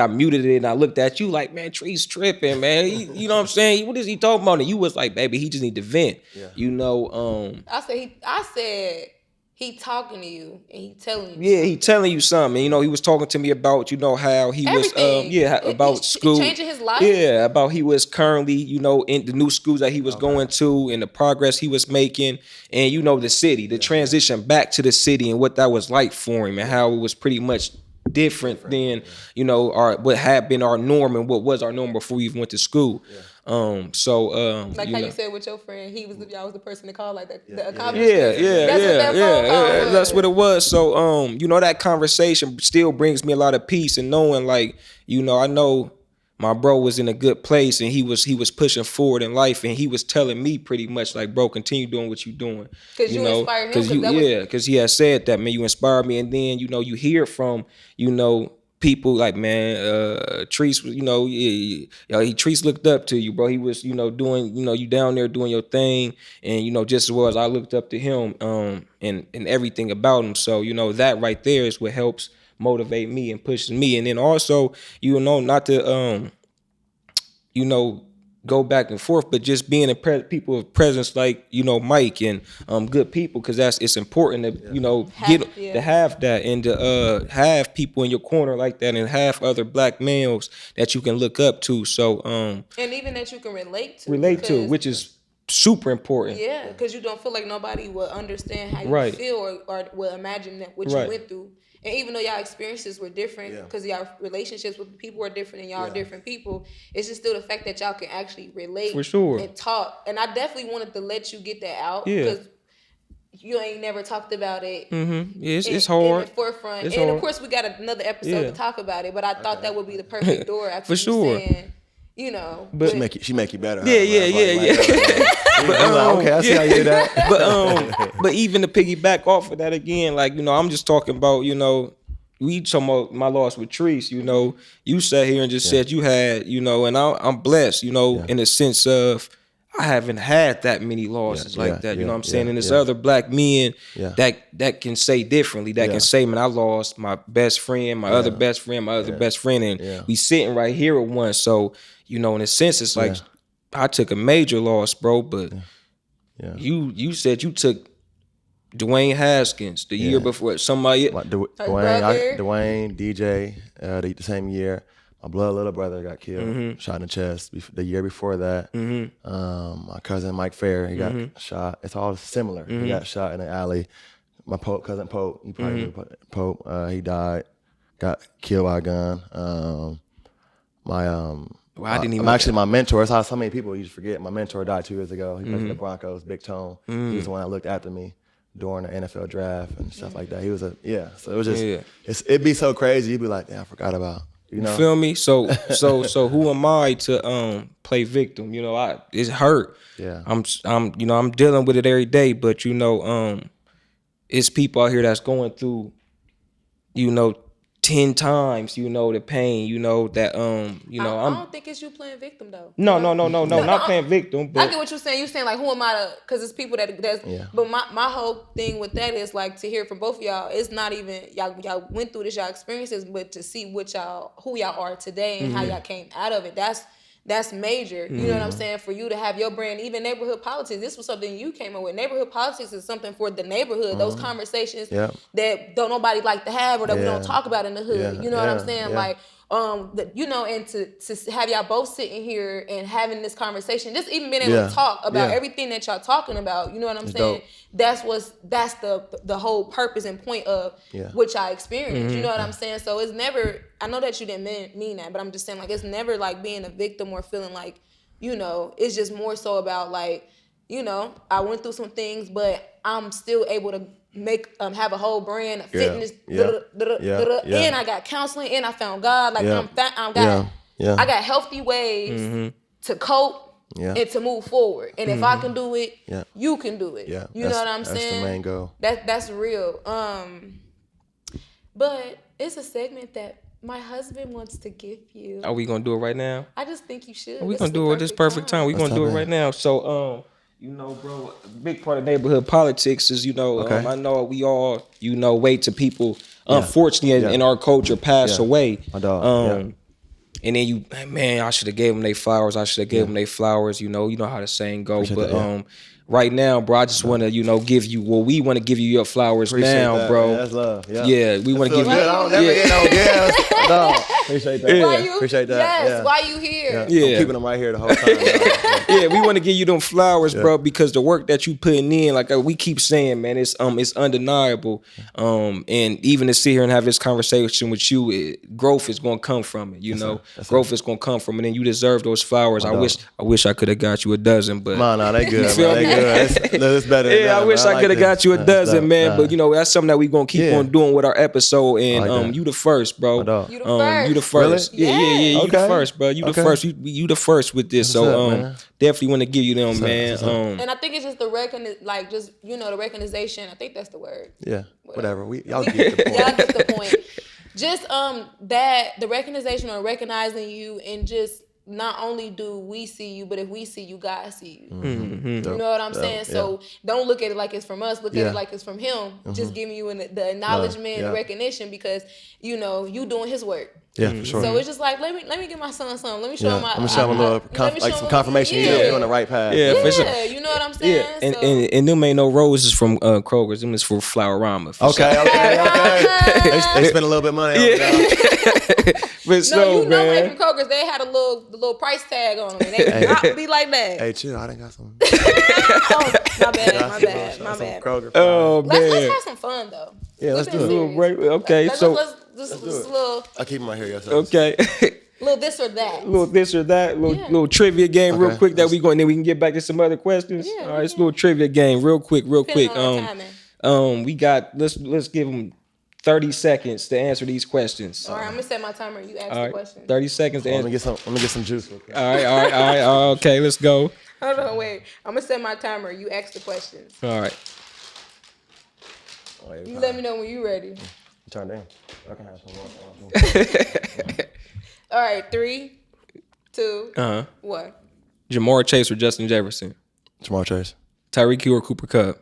I muted it and I looked at you like, man, Tree's tripping, man. You know what I'm saying? What is he talking about? And you was like, baby, he just need to vent. Yeah. I said he talking to you and he telling you. Yeah, he telling you something. He was talking to me about, how he everything. Was about school. Changing his life. Yeah, about he was currently, in the new schools that he was going to and the progress he was making, and the city, the transition back to the city and what that was like for him, and how it was pretty much different than, what had been our norm and what was our norm before we even went to school. Yeah. Like how you said with your friend, y'all was the person to call, like that. The accomplishment. Yeah. That's what it was. So that conversation still brings me a lot of peace, and knowing, like, I know my bro was in a good place and he was pushing forward in life, and he was telling me pretty much like, bro, continue doing what you're doing. Because you inspired him. Because he had said that, man, you inspired me. And then, you hear from, people like, man, Treese, Treese looked up to you, bro. He was, doing, you down there doing your thing, and just as well as I looked up to him, and everything about him. So, that right there is what helps motivate me and pushes me. And then also, not to, go back and forth, but just being in people of presence like, Myke and good people, because it's important to, to have that, and to have people in your corner like that, and have other black males that you can look up to. So and even that you can relate to, which is super important. Yeah, because you don't feel like nobody will understand how you feel or will imagine what you went through. And even though y'all experiences were different, because y'all relationships with people are different and y'all are different people, it's just still the fact that y'all can actually relate for sure and talk. And I definitely wanted to let you get that out, because you ain't never talked about it. It's hard. In the forefront. It's and hard. Of course we got another episode to talk about it, but I thought that would be the perfect door after for sure. saying, but she make you better. Yeah. But okay, I see how you did that. But even to piggyback off of that again, like, I'm just talking about, we talking about my loss with Treese, you sat here and just said you had, and I'm blessed, in the sense of I haven't had that many losses like that, you know what I'm saying? And there's other black men that can say differently, that can say, man, I lost my best friend, my other best friend, my other best friend, and we sitting right here at once. So, in a sense, it's like I took a major loss, bro, but you said you took Dwayne Haskins the year before. Somebody Dwayne, DJ, the same year. My little brother got killed, shot in the chest. The year before that, my cousin Mike Fair, he got shot. It's all similar. He got shot in the alley. My cousin Pope, you probably knew Pope. He died, got killed by a gun. My mentor. It's how so many people you just forget. My mentor died 2 years ago. He played for the Broncos, Big Tone. He was the one that looked after me during the NFL draft and stuff like that. He was so it was just it'd be so crazy. You'd be like, I forgot about, you know. You feel me? So who am I to play victim? You know, it's hurt. Yeah. I'm dealing with it every day, but you know, it's people out here that's going through, you know, 10 times, you know, the pain, you know, that you know, I don't think it's you playing victim though. No, not playing victim. But I get what you're saying. You're saying like, who am I to? Because it's people that's. Yeah. But my whole thing with that is like to hear from both of y'all. It's not even y'all went through this, y'all experiences, but to see who y'all are today and how y'all came out of it. That's major. You know what I'm saying? For you to have your brand, even neighborhood politics. This was something you came up with. Neighborhood politics is something for the neighborhood. Those conversations that don't nobody like to have or that we don't talk about in the hood. You know what I'm saying? Like, you know, and to have y'all both sitting here and having this conversation, just even being able to talk about everything that y'all talking about. You know what I'm saying? Dope. That's the whole purpose and point of what y'all experienced. You know what I'm saying? So it's never. I know that you didn't mean that, but I'm just saying like it's never like being a victim or feeling like, you know, it's just more so about like, you know, I went through some things, but I'm still able to have a whole brand of fitness, and I got counseling, and I found God. Like I got healthy ways to cope and to move forward. And if I can do it, you can do it. You know what I'm saying? That's the main goal. That's real. But it's a segment that my husband wants to give you. Are we gonna do it right now? I just think you should. We're gonna do it this perfect time. We're gonna do it right now. So you know, bro, a big part of neighborhood politics is, you know, I know we all, you know, wait till people, unfortunately, in our culture, pass away. My dog. And then I should have gave them their flowers. I should have gave them their flowers. You know how the saying goes. But right now, bro, I just want to, you know, we want to give you your flowers now, bro. Man, that's love. Yeah, we want to give you. I don't never get no gas. No, appreciate that. Appreciate that. Yes, why you here? Yeah. I'm keeping them right here the whole time. We want to give you them flowers, bro, because the work that you putting in, like we keep saying, man, it's undeniable. And even to sit here and have this conversation with you, growth is gonna come from it. You know, growth is gonna come from it, and you deserve those flowers. I wish I could have got you a dozen, but no, they good. It's better. I wish I could have got you a dozen, man. But you know, that's something that we gonna keep on doing with our episode. And you the first, bro. You the first. You the first. Really? Yeah. You the first, bro. You the first. You the first with this. So definitely want to give you them, man. And I think it's just the recognition. I think that's the word. Yeah. Whatever. Y'all get the point. Y'all get the point. Just that the recognition or recognizing you, and just not only do we see you, but if we see you, God see you. You know what I'm saying? So don't look at it like it's from us. Look at it like it's from Him. Just giving you the acknowledgement, and recognition, because you know you doing His work. Yeah, for sure. So it's just like let me give my son something. Let me show him. I'm gonna show him a little some confirmation. You're on the right path. Yeah, for sure. You know what I'm saying? Yeah, and them ain't no roses from Kroger's. Them is for Flower-Rama. Okay. They spend a little bit of money on it. But man, from Kroger's, they had the little price tag on them. And they not be like that. Hey, chill. I didn't got some. My bad. Kroger. Oh man. Let's have some fun though. Yeah, let's do it. Okay, so let's do a little. I'll keep them right here. Okay. Little this or that. Little trivia game, real quick. That we go, and then we can get back to some other questions. Yeah, all right, it's a little trivia game, real quick. We got. Let's give them 30 seconds to answer these questions. All right, I'm gonna set my timer. You ask the question. 30 seconds to answer. Let me get some juice. Real quick. All right. Okay, let's go. Hold on, wait. I'm gonna set my timer. You ask the questions. All right. You let me know when you're ready. Turn in. I can have some more. All right, 3, 2, 1. Jamar Chase or Justin Jefferson? Jamar Chase. Tyreek Hill or Cooper Kupp?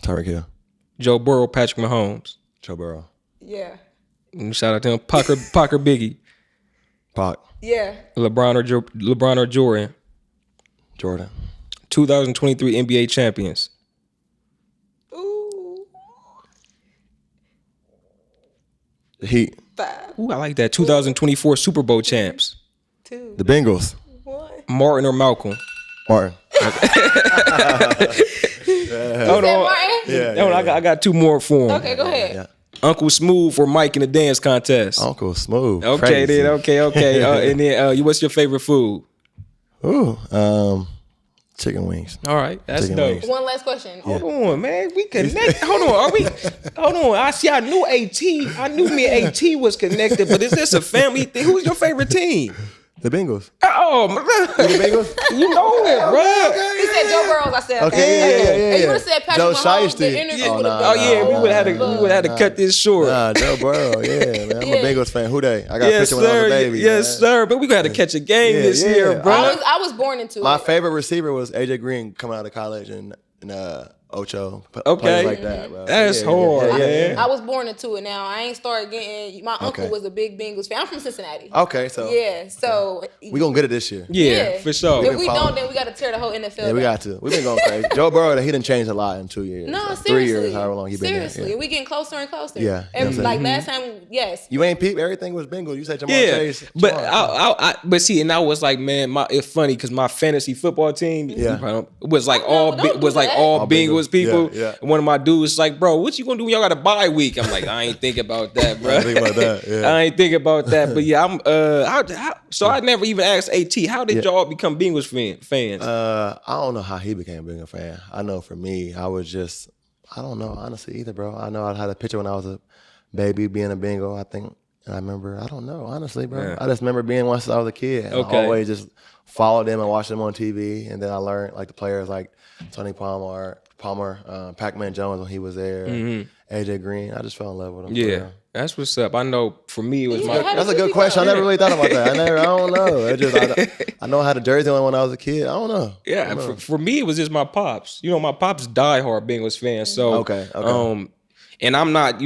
Tyreek Hill. Joe Burrow, Patrick Mahomes? Joe Burrow. Yeah. Shout out to him. Parker Biggie? Pac. Yeah. LeBron or Jordan? Jordan. 2023 NBA champions? Ooh. The Heat. 5. Ooh, I like that. 2024 Super Bowl champs? 2. The Bengals. 1. Martin or Malcolm? Martin. Hold on. I got 2 more for him. Okay, go ahead. Yeah. Uncle Smooth or Myke in the dance contest? Uncle Smooth. Okay, Crazy. then. Okay. And then, what's your favorite food? Ooh, Chicken wings. All right, that's Chicken dope. wings. One last question. Hold on, man. We connect. Hold on. Are we? Hold on. I see. I knew AT. I knew me and AT was connected. But is this a family thing? Who's your favorite team? The Bengals. Oh, my The Bengals? you know it, bro. He said Joe Burrows. I said Okay, yeah. And you would have said Patrick Joe Mahomes. Shiesty. The interview Oh, would have nah, been. Oh yeah, we would have to cut this short. Nah, Joe Burrow, yeah, man. I'm Yeah. a Bengals fan. Who they? I got a Yes, picture when I was sir. a baby. Yes, man. sir. But we got to catch a game Yeah, this yeah. year, bro. I was born into My it. favorite receiver was AJ Green coming out of college and Ocho. Okay. Players like that, bro. That's hard, man. I was born into it. Now I ain't started getting. My uncle Okay. was a big Bengals fan. I'm from Cincinnati. Okay, so Yeah, so we gonna get it this year. Yeah, for sure. If we following. don't, then we got to tear the whole NFL. Yeah, we down. got to. We've been going crazy. Joe Burrow, he done changed a lot in 2 years. No, so seriously. 3 years, however long he been seriously, there. Yeah. we getting closer and closer. Yeah, And yeah, like last time, yes. You ain't peep. Everything was Bengals. You said Jamar Yeah, Chase. but Jamar. but see, and I was like, man, it's funny because my fantasy football team, Yeah. was like Oh, no, don't do that. all All Bengals Bengals. people. Yeah. And one of my dudes was like, bro, what you gonna do when y'all got a bye week? I'm like, I ain't think about that, bro. I think about that. Yeah. I ain't think about that, but yeah, I'm so I never even asked AT, how did y'all become Bengals fans? I don't know how he became a Bengals fan. I know for me, I don't know honestly either, bro. I know I had a picture when I was a baby being a Bengal. I don't know honestly, bro. Yeah. I just remember being once I was a kid. And Okay. I always just followed them and watched them on TV, and then I learned like the players like Tony Palmer, Pac-Man Jones when he was there, AJ Green. I just fell in love with him. for Yeah, real. that's what's up. I know for me it was Yeah, my That's a good question. I never really thought about that. I don't know. I know I had a jersey on when I was a kid. I don't know. yeah. For me it was just my pops. You know, my pops diehard Bengals fan. So Okay. and I'm not,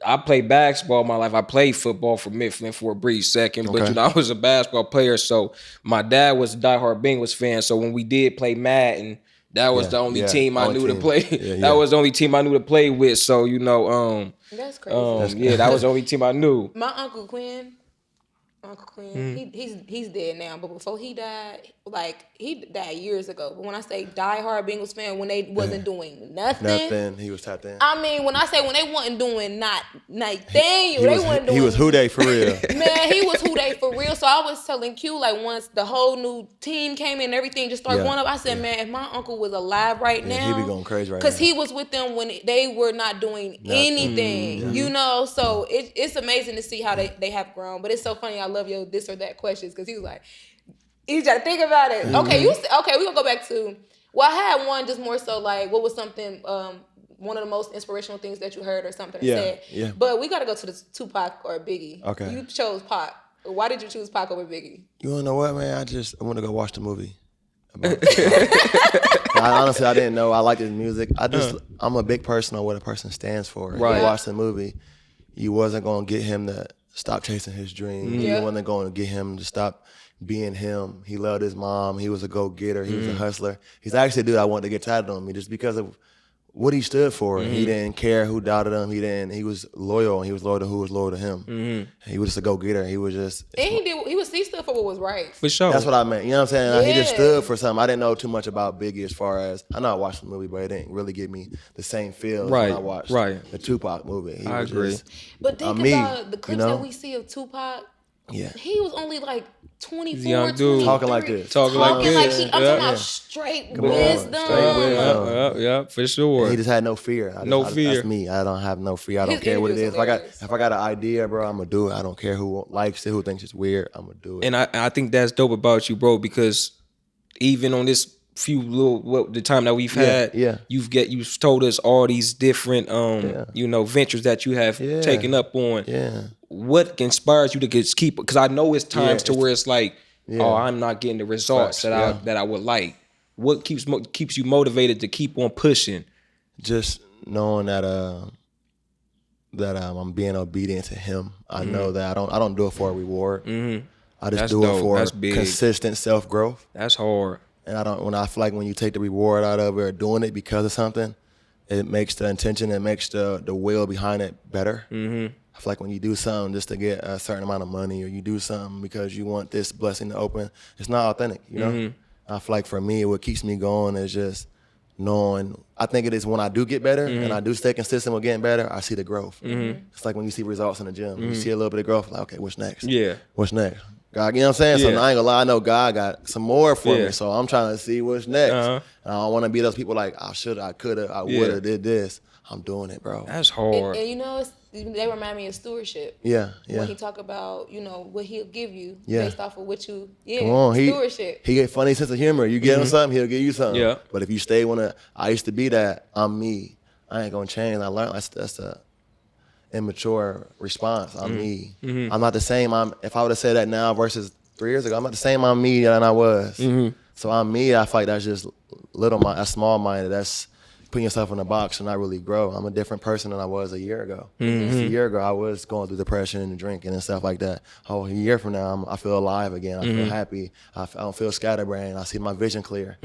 I played basketball my life. I played football for Mifflin for a brief second, but Okay. I was a basketball player. So my dad was a diehard Bengals fan. So when we did play Madden, that was the only team I only knew to team. play. Yeah, That was the only team I knew to play with. So That's crazy. yeah, that was the only team I knew. My Uncle Quinn, he's dead now. But before he died, he died years ago. But when I say diehard Bengals fan, when they wasn't doing nothing. He was tapped in. I mean, when I say when they wasn't doing nothing, He was who they for real. Man, he was who they for real. So I was telling Q, like, once the whole new team came in and everything just started going up, I said, man, if my uncle was alive right now, he'd be going crazy right now. because he was with them when they were not doing anything, So it's amazing to see how they have grown. But it's so funny. I love your this or that questions because he was like, you got to think about it. Okay, we're gonna go back to. Well, I had one just more so like, what was something one of the most inspirational things that you heard or something said. Yeah. But we got to go to the Tupac or Biggie. Okay. You chose Pac. Why did you choose Pac over Biggie? You wanna know what, man? I want to go watch the movie. Honestly, I didn't know. I liked his music. I'm a big person on what a person stands for. If Right. you watch the movie, you wasn't gonna get him to stop chasing his dreams. Yeah. You wasn't gonna get him to stop being him. He loved his mom. He was a go-getter. He was a hustler. He's actually a dude I wanted to get tatted on me just because of what he stood for. He didn't care who doubted him. He was loyal, and he was loyal to who was loyal to him. He was just a go-getter. He was just... And he stood for what was right. For sure. That's what I meant. You know what I'm saying? Like, he just Yeah. stood for something. I didn't know too much about Biggie as far as... I know I watched the movie, but it didn't really give me the same feel as when I watched the Tupac movie. He I was agree. just But think me, about the clips you know? that we see of Tupac. Yeah. He was only like 24, Young dude. 23. Talking like this. Talking like this. I'm Yeah. talking about straight Come on, wisdom. straight wisdom. Yeah, for sure. He just had no fear. Fear. That's me. I don't have no fear. I don't His care what it interviews is. hilarious. If I got an idea, bro, I'm gonna do it. I don't care who likes it, who thinks it's weird. I'm gonna do it. And I think that's dope about you, bro, because even on this the time that we've had, you've told us all these different ventures that you have taken up on. Yeah. What inspires you to keep? Because I know it's times to where it's like, oh, I'm not getting the results that I would like. What keeps you motivated to keep on pushing? Just knowing that I'm being obedient to him. I know that I don't do it for a reward. I just do it for consistent self-growth. That's hard. And I feel like when you take the reward out of it or doing it because of something, it makes the intention, it makes the will behind it better. I feel like when you do something just to get a certain amount of money, or you do something because you want this blessing to open, it's not authentic, you know? I feel like for me, what keeps me going is just knowing, I think it is when I do get better and I do stay consistent with getting better, I see the growth. It's like when you see results in the gym. You see a little bit of growth, like, okay, what's next? Yeah. What's next? God, you know what I'm saying? So Yeah. I ain't gonna lie, I know God got some more for me. So I'm trying to see what's next. And I don't want to be those people like, I shoulda, I coulda, I woulda did this. I'm doing it, bro. That's hard. And you know, they remind me of stewardship. Yeah. When he talk about, you know, what he'll give you Yeah. based off of what you, Come on, stewardship. He get funny sense of humor. You give him something, he'll give you something. Yeah. But if you stay I used to be that, I'm me. I ain't gonna change. I learned that's the immature response. I'm me. I'm not the same. If I would have said that now versus 3 years ago, I'm not the same I'm me than I was. So I'm me. I feel like that's just that's small minded. That's putting yourself in a box and not really grow. I'm a different person than I was a year ago. A year ago, I was going through depression and drinking and stuff like that. Oh, a year from now, I feel alive again. I feel happy. I don't feel scatterbrained. I see my vision clear.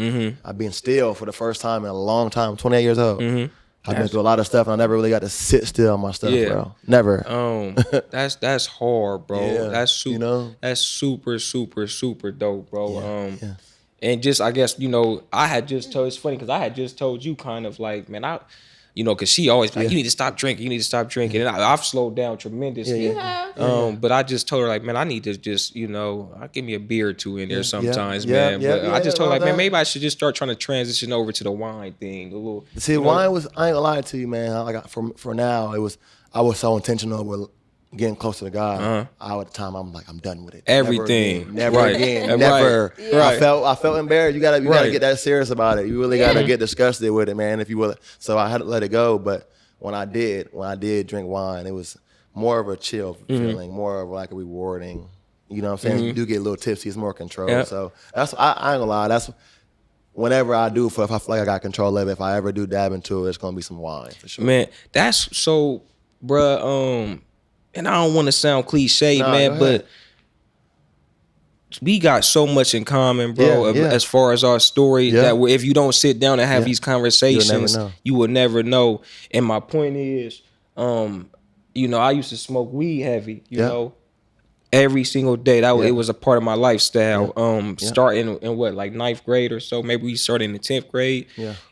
I've been still for the first time in a long time. I'm 28 years old. I've been through a lot of stuff, and I never really got to sit still on my stuff, bro. Never. That's hard, bro. Yeah, That's super. you know? That's super, super, super dope, bro. And just, I guess, you know, I had just told, it's funny because I had just told you kind of like, man, you know, because she always like, you need to stop drinking, and I've slowed down tremendously. But I just told her like, man, I need to just, you know, I'll give me a beer or two in there sometimes, man. But I just told her like, man, maybe I should just start trying to transition over to the wine thing a little. See, wine was, I ain't gonna lie to you, man. Like for now, I was so intentional with getting closer to God. All the time, I'm like, I'm done with it. Everything. Never again. Never. Right. I felt embarrassed. You gotta get that serious about it. You really gotta get disgusted with it, man. If you will. So I had to let it go. But when I did drink wine, it was more of a chill feeling, more of like a rewarding. You know what I'm saying? You do get a little tipsy. It's more control. Yep. So I ain't gonna lie. That's whenever I do. If I feel like I got control of it, if I ever do dab into it, it's gonna be some wine for sure. Man, that's so, bruh. And I don't want to sound cliche, man, but we got so much in common, bro, as far as our story, that if you don't sit down and have these conversations, you will never know. And my point is, you know, I used to smoke weed heavy, you know, every single day. It was a part of my lifestyle. Starting in what, like 9th grade or so, maybe we started in the 10th grade.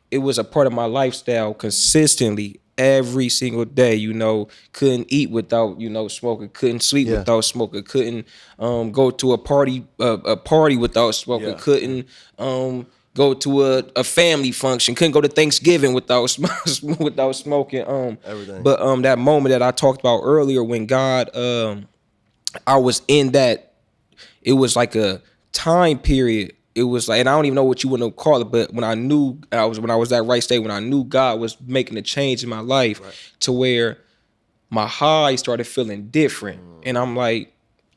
It was a part of my lifestyle consistently. Every single day, you know, couldn't eat without, you know, smoking, couldn't sleep without smoking, couldn't go to a party without smoking, couldn't go to a family function, couldn't go to Thanksgiving without smoking. Everything. But that moment that I talked about earlier when God, I was in that, it was like a time period. It was like, and I don't even know what you want to call it, but when I knew when I was that right state, when I knew God was making a change in my life to where my high started feeling different. And I'm like,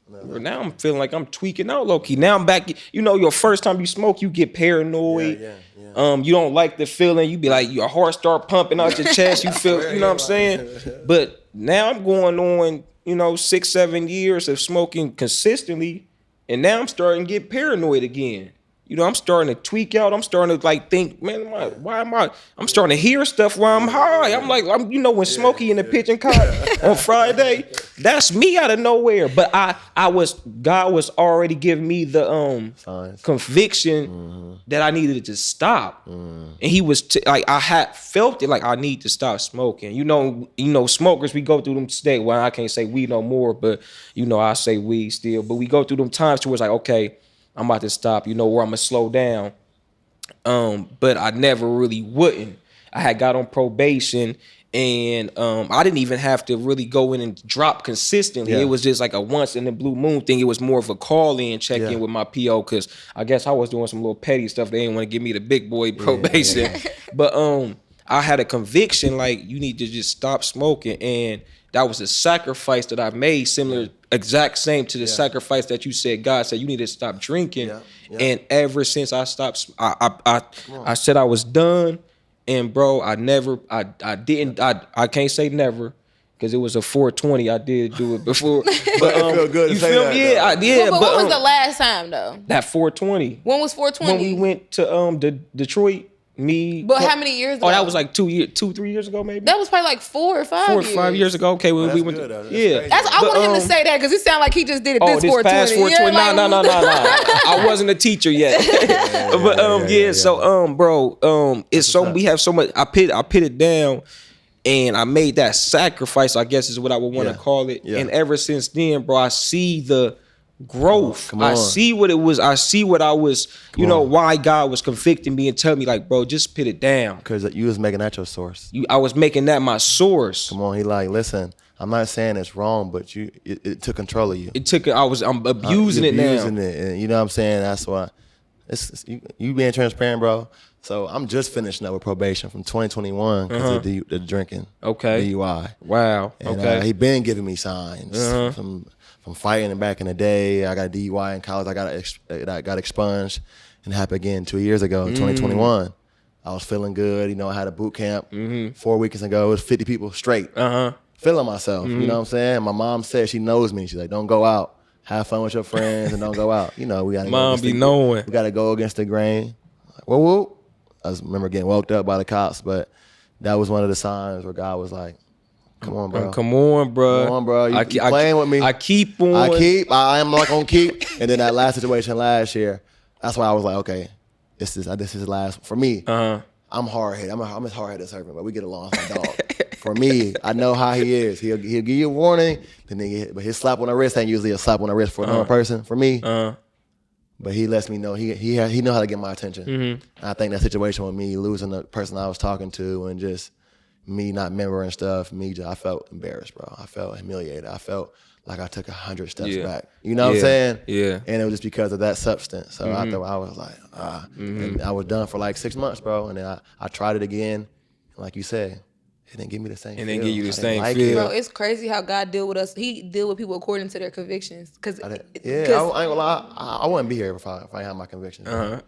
now I'm feeling like I'm tweaking out low key. Now I'm back. You know, your first time you smoke, you get paranoid. You don't like the feeling. You be like, your heart start pumping out your chest. You feel, you know what I'm saying? But now I'm going on, you know, 6-7 years of smoking consistently. And now I'm starting to get paranoid again. You know, I'm starting to tweak out. I'm starting to like think, man, I'm starting to hear stuff while I'm high. I'm like, you know, when Smokey in the pigeon cot on Friday, that's me out of nowhere. But God was already giving me the conviction that I needed to stop. And he was like, I had felt it like I need to stop smoking. You know, smokers, we go through them today. Well, I can't say weed no more, but you know, I say weed still. But we go through them times to where it's like, okay, I'm about to stop, you know, where I'm gonna slow down. But I never really wouldn't. I had got on probation and I didn't even have to really go in and drop consistently. It was just like a once in the blue moon thing. It was more of a call in, check in with my PO, because I guess I was doing some little petty stuff. They didn't want to give me the big boy probation. But I had a conviction like, you need to just stop smoking. And that was a sacrifice that I made, exact same to the sacrifice that you said. God said you need to stop drinking, and ever since I stopped, I said I was done, and bro, I can't say never, because it was a 420. I did do it before, but it feel good to say that. Yeah, I did. But when was the last time though? That 420. When was 420? When we went to Detroit. But how many years ago? Oh, that was like 3 years ago, maybe. That was probably like 4 or 5 years. 5 years ago. Okay, when we went. I wanted him to say that because it sounded like he just did it this 420. Past 420. No. I wasn't a teacher yet. So bro, it's so we have so much. I put it down, and I made that sacrifice, I guess is what I would want to call it. And ever since then, bro, I see the growth. I see what it was. I see what I was, why God was convicting me and telling me, like, bro, just put it down. Because you was making that your source. I was making that my source. Come on, he like, listen, I'm not saying it's wrong, but it took control of you. I'm abusing it now. Abusing it, and you know what I'm saying? That's why. You being transparent, bro. So I'm just finishing up with probation from 2021 because of the drinking. Okay. DUI. Wow. And he been giving me signs from fighting and back in the day. I got a DUI in college. I got expunged, and it happened again 2 years ago, 2021. I was feeling good. I had a boot camp 4 weekends ago. It was 50 people straight. Feeling myself. You know what I'm saying? My mom said she knows me. She's like, don't go out. Have fun with your friends and don't go out. We gotta Mom be knowing. We gotta go against the grain. Like, whoa, whoa. I remember getting woke up by the cops, but that was one of the signs where God was like, come on, bro. Come on, bro. Come on, bro. You keep playing with me. I keep on. I am not gonna keep. And then that last situation last year, that's why I was like, okay, this is the last for me. I'm hard headed. I'm as hard headed as servant, but we get along like a dog. For me, I know how he is. He'll give you a warning, but his slap on the wrist ain't usually a slap on the wrist for another person. For me, but he lets me know he know how to get my attention. I think that situation with me losing the person I was talking to and just me not remembering stuff, I felt embarrassed, bro. I felt humiliated. I felt like I took 100 steps back. You know what I'm saying? Yeah. And it was just because of that substance. So I thought I was like, and I was done for like 6 months, bro. And then I tried it again. Like you said, it didn't give me the same feel. It didn't give you the same like feel. Bro, it's crazy how God deal with us. He deal with people according to their convictions. I ain't gonna lie. I wouldn't be here if I didn't have my convictions. I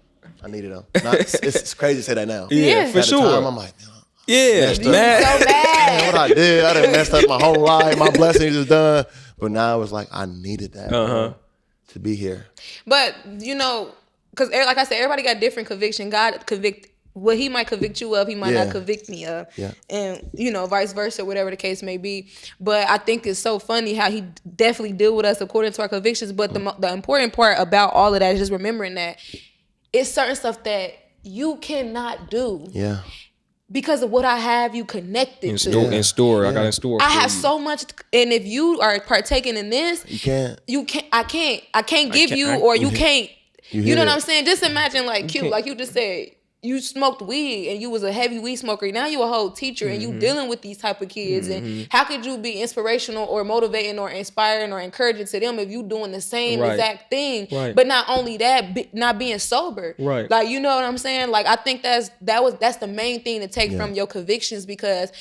needed them. It's crazy to say that now. Yeah, for sure. Time, I'm like, yeah, so mad. What I did, I done messed up my whole life. My blessings is done. But now it's like I needed that to be here. But because like I said, everybody got different conviction. God convict what he might convict you of, he might not convict me of, and vice versa, whatever the case may be. But I think it's so funny how he definitely deal with us according to our convictions. But the important part about all of that is just remembering that it's certain stuff that you cannot do. Yeah. Because of what I have you connected to. In store. Yeah. I got in store. I have so much, and if you are partaking in this, you can't. I can't give you, or you can't. You know what I'm saying? Just imagine, like Q, like you just said, you smoked weed and you was a heavy weed smoker. Now you a whole teacher and you dealing with these type of kids. And how could you be inspirational or motivating or inspiring or encouraging to them if you doing the same exact thing? Right. But not only that, not being sober. Right. Like, you know what I'm saying? Like, I think that's the main thing to take from your convictions, because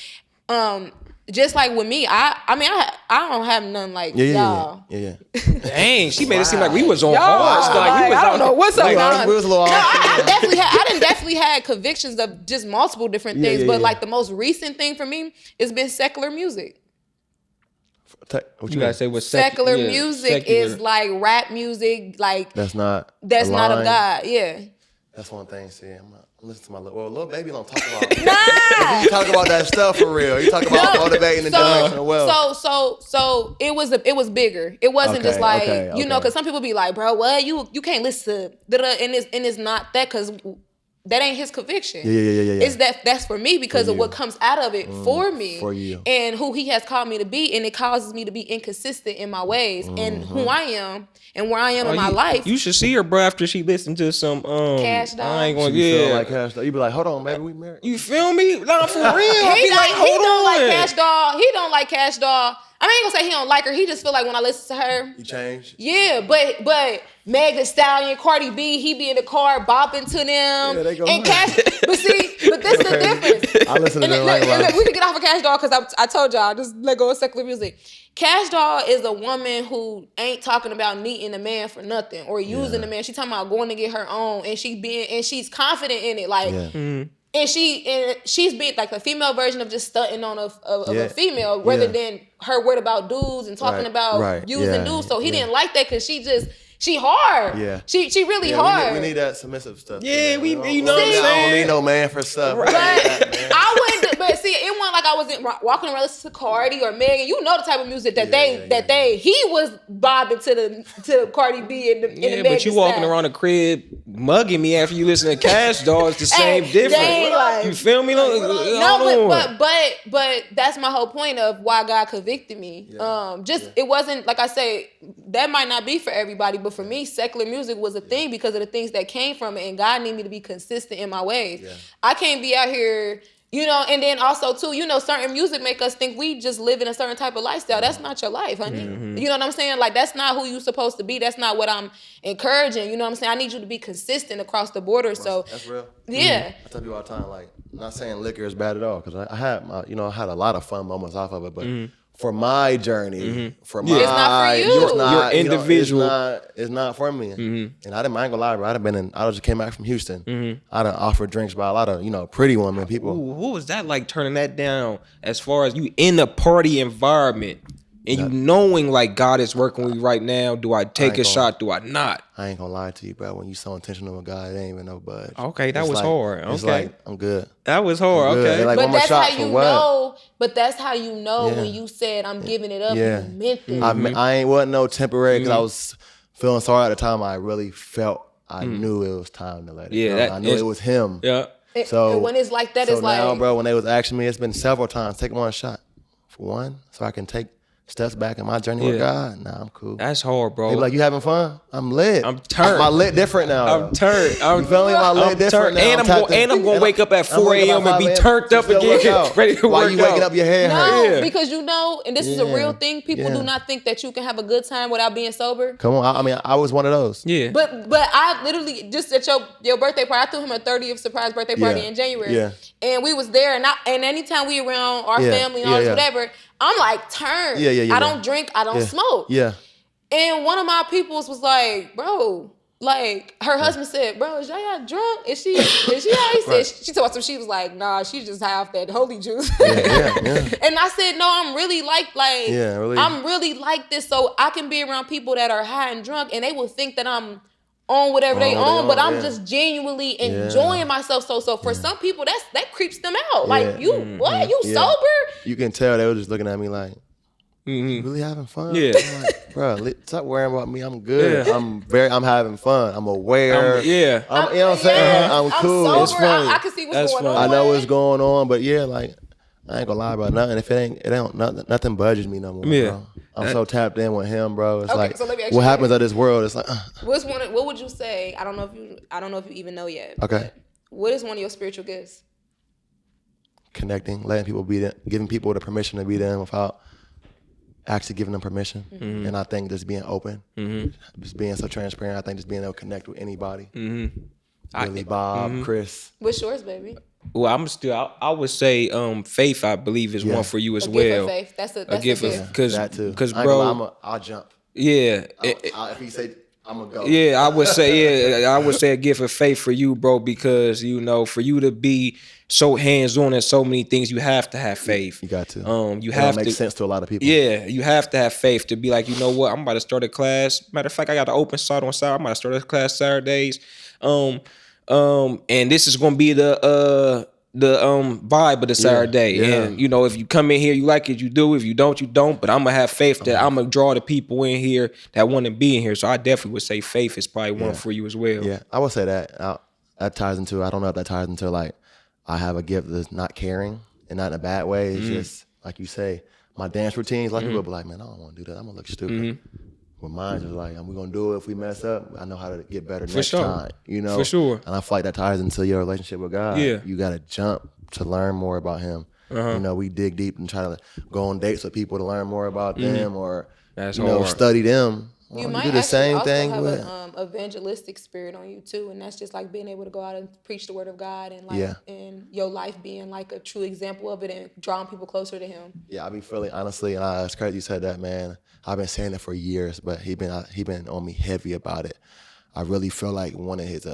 just like with me, I don't have nothing like y'all. Yeah. Dang, she made it seem like we was on hard. Like, I don't know what's up. We was a little I done definitely had convictions of just multiple different things, but like the most recent thing for me has been secular music. What you gotta say? What secular music is like rap music, like that's not of God. Yeah. That's one thing. See, I'm listening to my little baby don't talk about. You talk about that stuff for real. You talk about motivating and direction well. So it was bigger. It wasn't just like because some people be like, bro, what you can't listen to, and it's not that, because that ain't his conviction. Yeah. It's that's for me because of what comes out of it for me. For you. And who he has called me to be, and it causes me to be inconsistent in my ways and who I am and where I am in my life. You should see her, bro, after she listened to some Cash Doll. I ain't gonna like Cash Doll. You be like, hold on, baby, we married. You feel me? Nah, for real. He don't like Cash Doll. He don't like Cash Doll. I ain't gonna say he don't like her. He just feel like when I listen to her, you change. Yeah, but Meg Thee Stallion, Cardi B, he be in the car bopping to them. Yeah, they go and Cash, but this is the difference. I listen to them we can get off of Cash Doll because I told y'all just let go of secular music. Cash Doll is a woman who ain't talking about needing a man for nothing or using a man. She talking about going to get her own, and she's confident in it, like. Yeah. And she's being like a female version of just stunting on a female, rather than her worried about dudes and talking about using dudes. So he didn't like that because she hard. Yeah. She really hard. We need that submissive stuff. Yeah, we you know what I'm saying? I don't need no man for stuff. Right. I wouldn't. But see, it wasn't like I was walking around listening to Cardi or Megan. You know the type of music that he was bobbing to Cardi B and the Megan but you walking style. around the crib mugging me after you listen to Cash Doll. It's the same difference. Like, you feel me? But that's my whole point of why God convicted me. It wasn't like I say, that might not be for everybody, but for me, secular music was a thing because of the things that came from it, and God needed me to be consistent in my ways. Yeah. I can't be out here, and then also too, certain music make us think we just live in a certain type of lifestyle. That's not your life, honey. Mm-hmm. You know what I'm saying? Like, that's not who you supposed to be. That's not what I'm encouraging. You know what I'm saying? I need you to be consistent across the border. So that's real. Yeah. I tell people all the time, like, I'm not saying liquor is bad at all, because I had I had a lot of fun moments off of it, but for my journey, it's not for you. It's not, you're individual. It's not for me. And I ain't gonna lie, bro. I just came back from Houston. I done offered drinks by a lot of pretty women, people. Ooh, what was that like, turning that down? As far as you in a party environment and you knowing like God is working with you right now, do I take a shot? Do I not? I ain't gonna lie to you, bro. When you so intentional with God, it ain't even no budge. Okay, that was hard. Okay, it's like, I'm good. That was hard. Okay, like, but that's how you know. But that's how you know when you said I'm giving it up. Yeah. You meant it. I wasn't no temporary, because I was feeling sorry at the time. I really felt I knew it was time to let it go. I knew it was him. Yeah. So when it's like that, it's like now, bro. When they was asking me, it's been several times. Take one shot for one, so I can take steps back in my journey with God. Nah, I'm cool. That's hard, bro. They be like, you having fun? I'm lit. I'm turned. My lit different now. I'm turned. You feel me? My lit different now. And I'm gonna wake up at 4 a.m. and be turned up again, ready to work While you waking up, your hair hurt. Because and this is a real thing. People do not think that you can have a good time without being sober. Come on, I was one of those. Yeah. But I literally just at your birthday party, I threw him a 30th surprise birthday party in January. Yeah. And we was there, and anytime we around our family and all this whatever, I'm like turned. I don't drink, I don't smoke. Yeah. And one of my peoples was like, bro, like her husband said, bro, is Yaya drunk? Is she high? He said, she told us, she was like, nah, she just high off that holy juice. And I said, no, I'm really I'm really like this, so I can be around people that are high and drunk, and they will think that I'm on whatever they own, but I'm just genuinely enjoying myself. So for some people, that creeps them out. Like, you sober? You can tell they were just looking at me like, you really having fun? Yeah. I'm like, bro, stop worrying about me. I'm good. Yeah. I'm having fun. I'm aware. You know what I'm saying? I'm cool. Sober. It's funny. I can see what's going on. I know what's going on, but like, I ain't gonna lie about nothing. If it ain't nothing budges me no more, bro. I'm so tapped in with him, bro. It's like, so what happens at this world? It's like, what would you say? I don't know if you even know yet. Okay. What is one of your spiritual gifts? Connecting, letting people be there, giving people the permission to be there without actually giving them permission. And I think just being open, just being so transparent. I think just being able to connect with anybody. Really, Bob, Chris. What's yours, baby? Well, I would say faith, I believe, is one for you as well. Gift of faith. That's a gift. Because bro, I'll jump. Yeah. If he say I'm gonna go. Yeah, I would say a gift of faith for you, bro, because for you to be so hands-on in so many things, you have to have faith. You got to. You have to make sense to a lot of people. Yeah, you have to have faith to be like, you know what, I'm about to start a class. Matter of fact, I got an open start on Saturday. I'm about to start a class Saturdays. And this is gonna be the vibe of the Saturday. And if you come in here, you like it, you do. If you don't, you don't. But I'm gonna have faith that I'm gonna draw the people in here that want to be in here. So I definitely would say faith is probably one for you as well. Yeah, I would say that. That ties into, I don't know if that ties into like, I have a gift that's not caring, and not in a bad way. It's just like you say, my dance routines. Like people be like, man, I don't want to do that. I'm gonna look stupid. But mine is like, we're gonna do it. If we mess up, I know how to get better next time. For sure. And I feel like that ties into your relationship with God. Yeah. You gotta jump to learn more about Him. We dig deep and try to go on dates with people to learn more about them, or study them. You might do the same also thing have with an evangelistic spirit on you too, and that's just like being able to go out and preach the word of God, and and your life being like a true example of it and drawing people closer to Him. Yeah, I be feeling, honestly, and it's crazy you said that, man. I've been saying it for years, but he been on me heavy about it. I really feel like one of His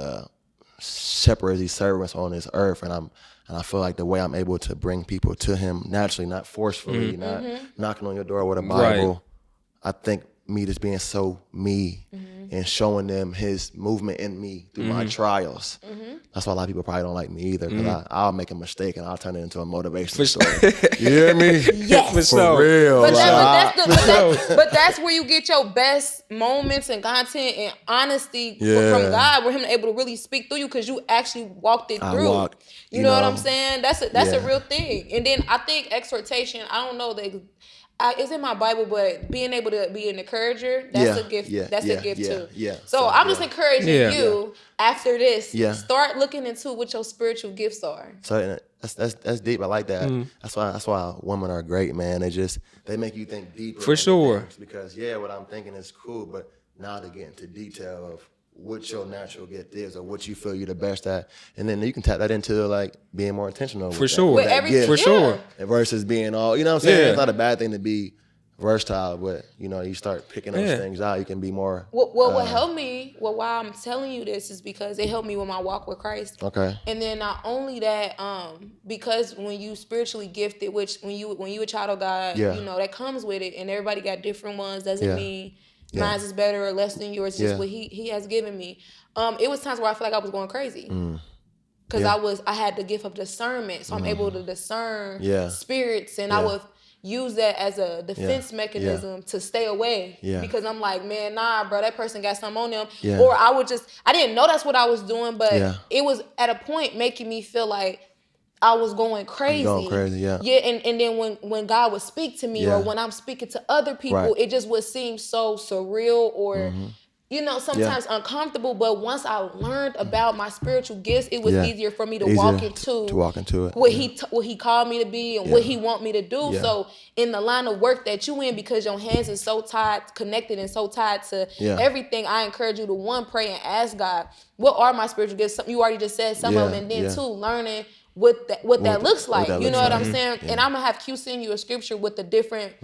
shepherds, His servants on this earth, and I feel like the way I'm able to bring people to Him naturally, not forcefully, not knocking on your door with a Bible. Right. I think me just being so me and showing them his movement in me through my trials. That's why a lot of people probably don't like me either, because I'll make a mistake and I'll turn it into a motivational story. You hear me? Yes. For real. But that's where you get your best moments and content and honesty from God, where him able to really speak through you, because you actually walked it through. You know what I'm saying? That's a real thing. And then I think exhortation, I don't know it's in my Bible, but being able to be an encourager, that's a gift. That's a gift too. Yeah. So I'm just encouraging you after this. Start looking into what your spiritual gifts are. So that's deep. I like that. That's why women are great, man. They make you think deeper. For sure. Because what I'm thinking is cool, but now to get into detail of what your natural gift is or what you feel you're the best at, and then you can tap that into like being more intentional. For sure. For sure. Versus being all, you know what I'm saying? It's not a bad thing to be versatile, but you start picking those things out, you can be more. What helped me, why I'm telling you this is because it helped me with my walk with Christ. Okay. And then not only that, because when you spiritually gifted, which when you a child of God, that comes with it, and everybody got different ones. Doesn't mean mine is better or less than yours. Just what he has given me. It was times where I feel like I was going crazy. Because I had the gift of discernment, so I'm able to discern spirits, and I would use that as a defense mechanism to stay away. Because I'm like, man, nah, bro, that person got something on them. Or I didn't know that's what I was doing, but it was at a point making me feel like I was going crazy. And then when God would speak to me, or when I'm speaking to other people, it just would seem so surreal or sometimes uncomfortable. But once I learned about my spiritual gifts, it was easier for me to walk into it. What he called me to be and what he want me to do. So in the line of work that you in, because your hands are so tied, connected and so tied to everything, I encourage you to pray and ask God, what are my spiritual gifts? You already just said some of them, and then learning what that looks like. You know what I'm saying? And I'm gonna have Q send you a scripture with the different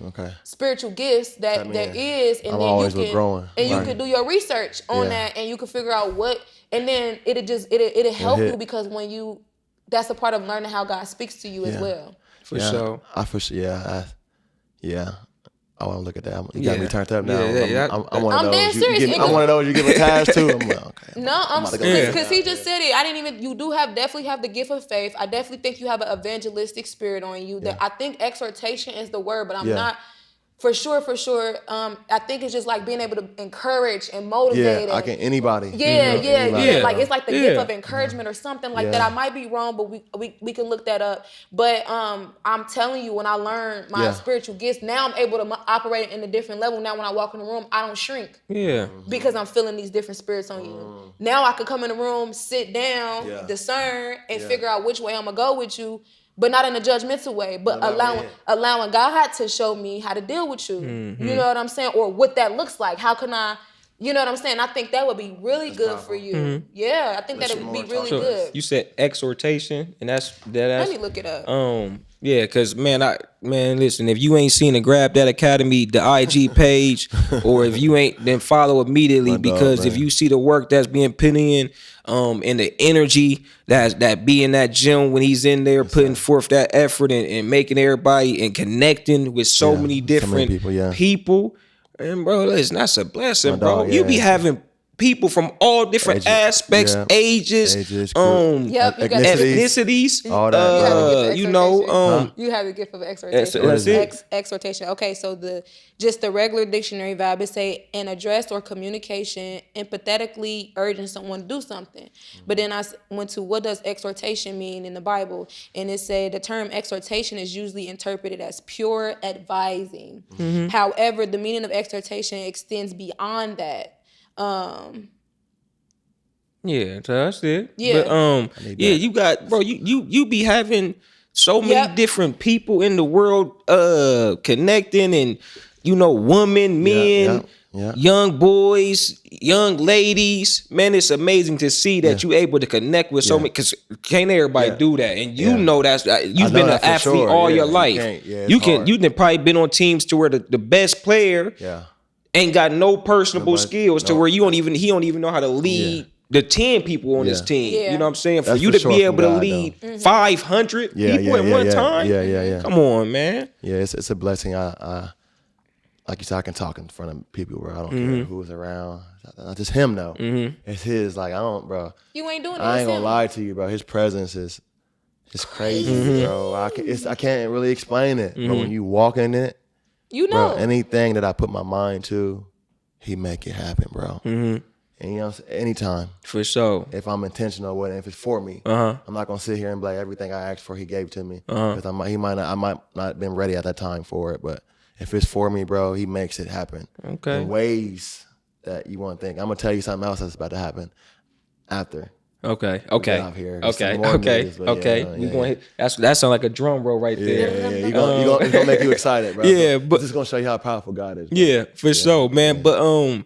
spiritual gifts that there is, and then you can do your research on that, and you can figure out what, and then it'll help you, because when that's a part of learning how God speaks to you as well. For sure. I want to look at that. You got me turned up now. I'm dead serious. I'm one of those you give a task to. I'm like, okay. No, because he just said it. You definitely have the gift of faith. I definitely think you have an evangelistic spirit on you. That I think exhortation is the word, but I'm not. For sure. I think it's just like being able to encourage and motivate. I can anybody. Anybody. Like it's like the gift of encouragement or something like that. I might be wrong, but we can look that up. But I'm telling you, when I learned my spiritual gifts, now I'm able to operate in a different level. Now when I walk in the room, I don't shrink. Because I'm feeling these different spirits on you. Now I could come in the room, sit down, discern, and figure out which way I'm gonna go with you. But not in a judgmental way, but allowing God to show me how to deal with you. You know what I'm saying? Or what that looks like. How can I, you know what I'm saying? I think that would be really good for you. Yeah, I think that would be really good. You said exhortation, and that's let me look it up. Yeah, because listen, if you ain't seen it, grab that Academy, the IG page, or if you ain't, then follow immediately, because if you see the work that's being put in, and the energy that be in that gym when he's in there putting forth that effort and making everybody and connecting with so many different people. And bro, listen, that's a blessing, bro. You be having people from all different aspects, ages, ethnicities, all that. You have the gift of exhortation. Exhortation. Okay, so the regular dictionary vibe, it say an address or communication empathetically urging someone to do something. But then I went to what does exhortation mean in the Bible, and it said the term exhortation is usually interpreted as pure advising. However, the meaning of exhortation extends beyond that. So that's it. But you got, bro, you be having so many different people in the world connecting, and women, men, young boys, young ladies. Man, it's amazing to see that you able to connect with so many, because can't everybody do that? And that's you've been an athlete all your life. You done probably been on teams to where the best player ain't got no personable skills to where he don't even know how to lead the 10 people on his team. You know what I'm saying? For you to be able to lead 500 people at one time. Come on, man. Yeah, it's a blessing. I like you said, I can talk in front of people, bro. I don't care who's around. Not just him, though. It's his. Like, I don't, bro. You ain't doing it. I ain't gonna lie to you, bro. His presence is crazy, bro. I can't really explain it. But when you walk in it, you know, bro, anything that I put my mind to, he make it happen, bro. And you know, anytime. For sure. If I'm intentional with it, if it's for me, I'm not gonna sit here and be like, everything I asked for, he gave to me. Because I might not been ready at that time for it. But if it's for me, bro, he makes it happen. Okay. In ways that you won't think. I'm gonna tell you something else that's about to happen after. Okay. That sounds like a drum roll right there. Yeah. It's gonna make you excited, bro. Yeah, but this is gonna show you how powerful God is. Bro. Yeah, for sure, man. Yeah. But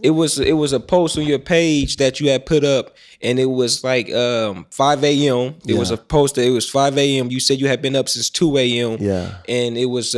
it was a post on your page that you had put up, and it was like 5 a.m. It was a post that it was 5 a.m. You said you had been up since 2 a.m. Yeah, and it was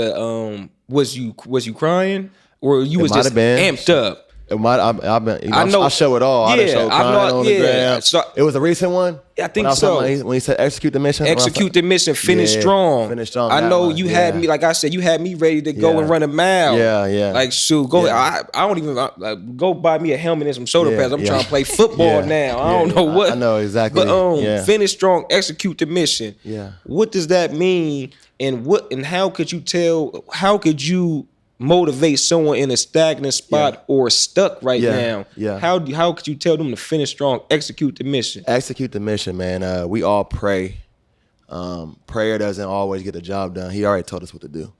was you crying or you was just amped up? It might. I've been. I show it all. I done show crying on the gram. So, it was a recent one. I think so. When he said execute the mission. Execute the mission. Finish strong. Finish strong. I know you had me. Like I said, you had me ready to go and run a mile. Yeah. Like shoot, go. I don't even go buy me a helmet and some shoulder pads. I'm trying to play football now. I don't know what. I know exactly. But finish strong. Execute the mission. Yeah. What does that mean? And how could you tell? How could you motivate someone in a stagnant spot or stuck now? Yeah. How could you tell them to finish strong, execute the mission? Execute the mission, man. We all pray. Prayer doesn't always get the job done. He already told us what to do.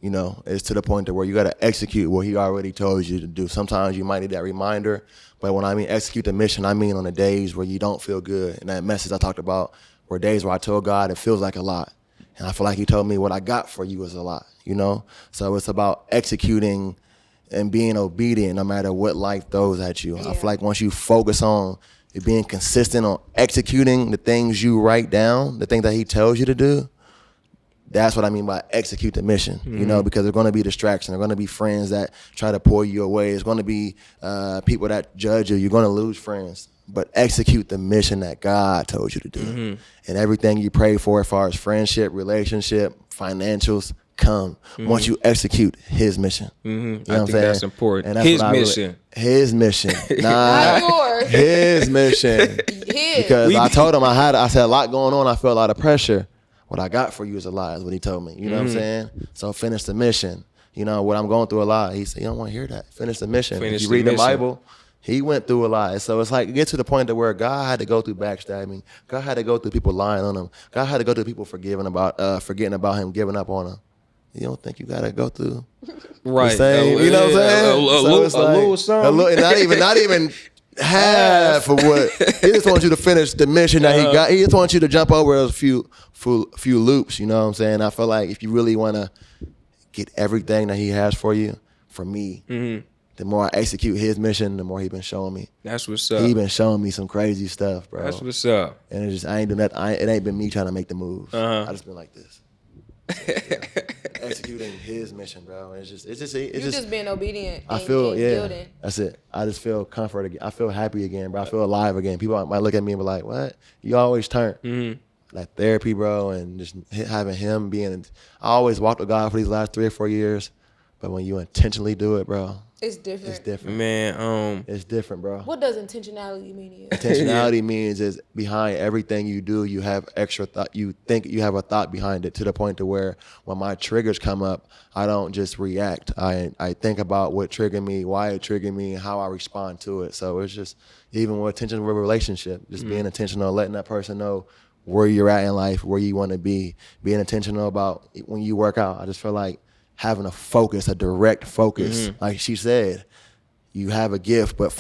You know, it's to the point to where you got to execute what he already told you to do. Sometimes you might need that reminder, but when I mean execute the mission, I mean on the days where you don't feel good. And that message I talked about were days where I told God it feels like a lot. And I feel like he told me what I got for you is a lot, you know? So it's about executing and being obedient no matter what life throws at you. Yeah. I feel like once you focus on being consistent on executing the things you write down, the things that he tells you to do, that's what I mean by execute the mission, you know, because there's going to be distractions. There's going to be friends that try to pull you away. There's going to be people that judge you. You're going to lose friends. But execute the mission that God told you to do. And everything you pray for as far as friendship, relationship, financials, come once you execute his mission. You know what I'm saying? That's important. And that's his mission. Not yours. His mission. Because I told him I said a lot going on. I felt a lot of pressure. What I got for you is a lot, is what he told me. You know what I'm saying? So finish the mission. You know, what I'm going through a lot. He said, you don't want to hear that. Finish the mission. If you read the Bible, he went through a lot. So it's like, get to the point where God had to go through backstabbing. God had to go through people lying on him. God had to go through people forgetting about him, giving up on him. You don't think you got to go through the same, you know what I'm saying? A little something. Not even half of what. He just wants you to finish the mission that he got. He just wants you to jump over a few loops, you know what I'm saying? I feel like if you really want to get everything that he has for you, for me, the more I execute his mission, the more he been showing me. That's what's up. He been showing me some crazy stuff, bro. That's what's up. And it just, I ain't doing that. It ain't been me trying to make the moves. I just been like this. Executing his mission, bro. It's just being obedient. I feel, building. That's it. I just feel comfort again. I feel happy again, bro. I feel alive again. People might look at me and be like, "What? You always turn." Like therapy, bro, and just having him being. I always walked with God for these last 3 or 4 years, but when you intentionally do it, bro, it's different. It's different, man. It's different, bro. What does intentionality mean to you? Intentionality means is behind everything you do, you have extra thought. You think you have a thought behind it, to the point to where when my triggers come up, I don't just react. I think about what triggered me, why it triggered me, and how I respond to it. So it's just, even with attention with a relationship, just being intentional, letting that person know where you're at in life, where you want to be, being intentional about when you work out. I just feel like having a focus, a direct focus. Like she said, you have a gift, but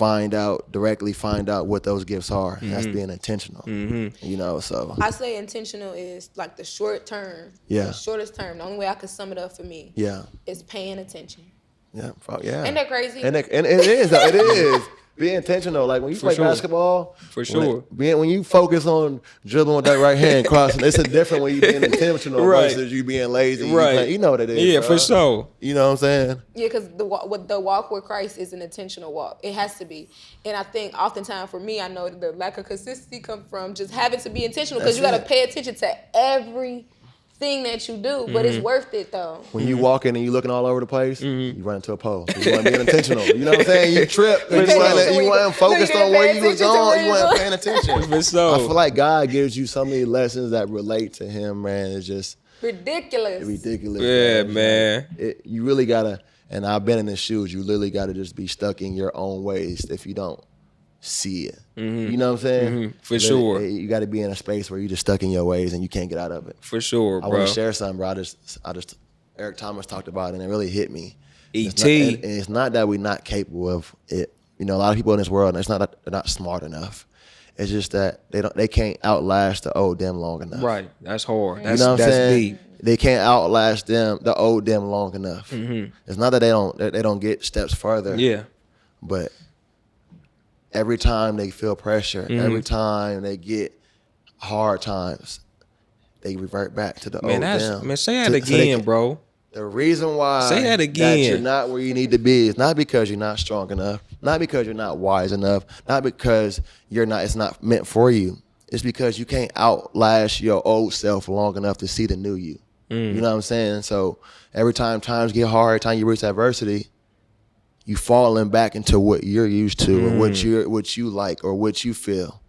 directly find out what those gifts are. And that's being intentional. You know, so I say intentional is like the short term. Yeah. The shortest term. The only way I could sum it up for me. Yeah. Is paying attention. Yeah. Ain't that crazy? And it is. It is. Be intentional. Like when you play basketball, for sure. When you focus on dribbling with that right hand crossing, it's a different when you being intentional versus you being lazy. Right. You know what it is. Yeah, bro. for sure. You know what I'm saying? Yeah, because the walk with Christ is an intentional walk. It has to be. And I think oftentimes for me, I know the lack of consistency comes from just having to be intentional, because you got to pay attention to every thing that you do, but it's worth it though. When you walk in and you looking all over the place, you run into a pole. You weren't being intentional. You know what I'm saying? You tripped. You weren't focused on where you was going. You weren't paying attention. I feel like God gives you so many lessons that relate to Him, man. It's just ridiculous. Yeah, man. You really gotta. And I've been in his shoes. You literally gotta just be stuck in your own ways if you don't see it. You know what I'm saying? For sure. You got to be in a space where you're just stuck in your ways and you can't get out of it. For sure, bro. I want to share something, bro. I just Eric Thomas talked about it and it really hit me. E.T. It's not that we're not capable of it. You know, a lot of people in this world, it's not that they're not smart enough. It's just that they can't outlast the old them long enough. Right. That's hard. You know what I'm saying? Deep. They can't outlast the old them long enough. It's not that they don't get steps further. Yeah. But every time they feel pressure, every time they get hard times, they revert back to the old them. Man, say that again, bro. The reason why say that again. That you're not where you need to be is not because you're not strong enough, not because you're not wise enough, not because it's not meant for you. It's because you can't outlast your old self long enough to see the new you. You know what I'm saying? So every time times get hard, every time you reach adversity, you falling back into what you're used to or what you like or what you feel.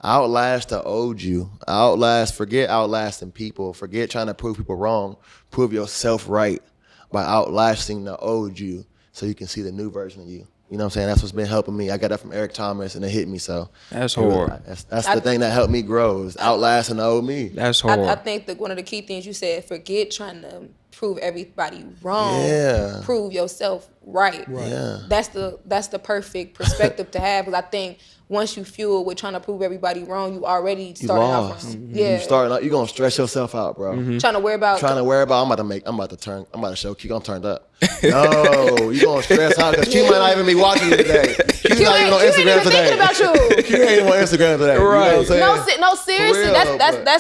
Outlast the old you. Forget outlasting people. Forget trying to prove people wrong. Prove yourself right by outlasting the old you so you can see the new version of you. You know what I'm saying? That's what's been helping me. I got that from Eric Thomas and it hit me so. That's hard. That's the thing that helped me grow is outlasting the old me. That's hard. I think that one of the key things you said, forget trying to prove everybody wrong. Yeah. Prove yourself right. Yeah. That's the perfect perspective to have because I think once you fuel with trying to prove everybody wrong, you already starting off wrong. Yeah. You're gonna stress yourself out, bro. Trying to worry about I'm about to show Q gonna turn up. No, you gonna stress out because Q might not even be watching you today. Q's not even on Instagram today. About you. Q ain't even on Instagram today. Right. You know what I'm saying? No, seriously. Real,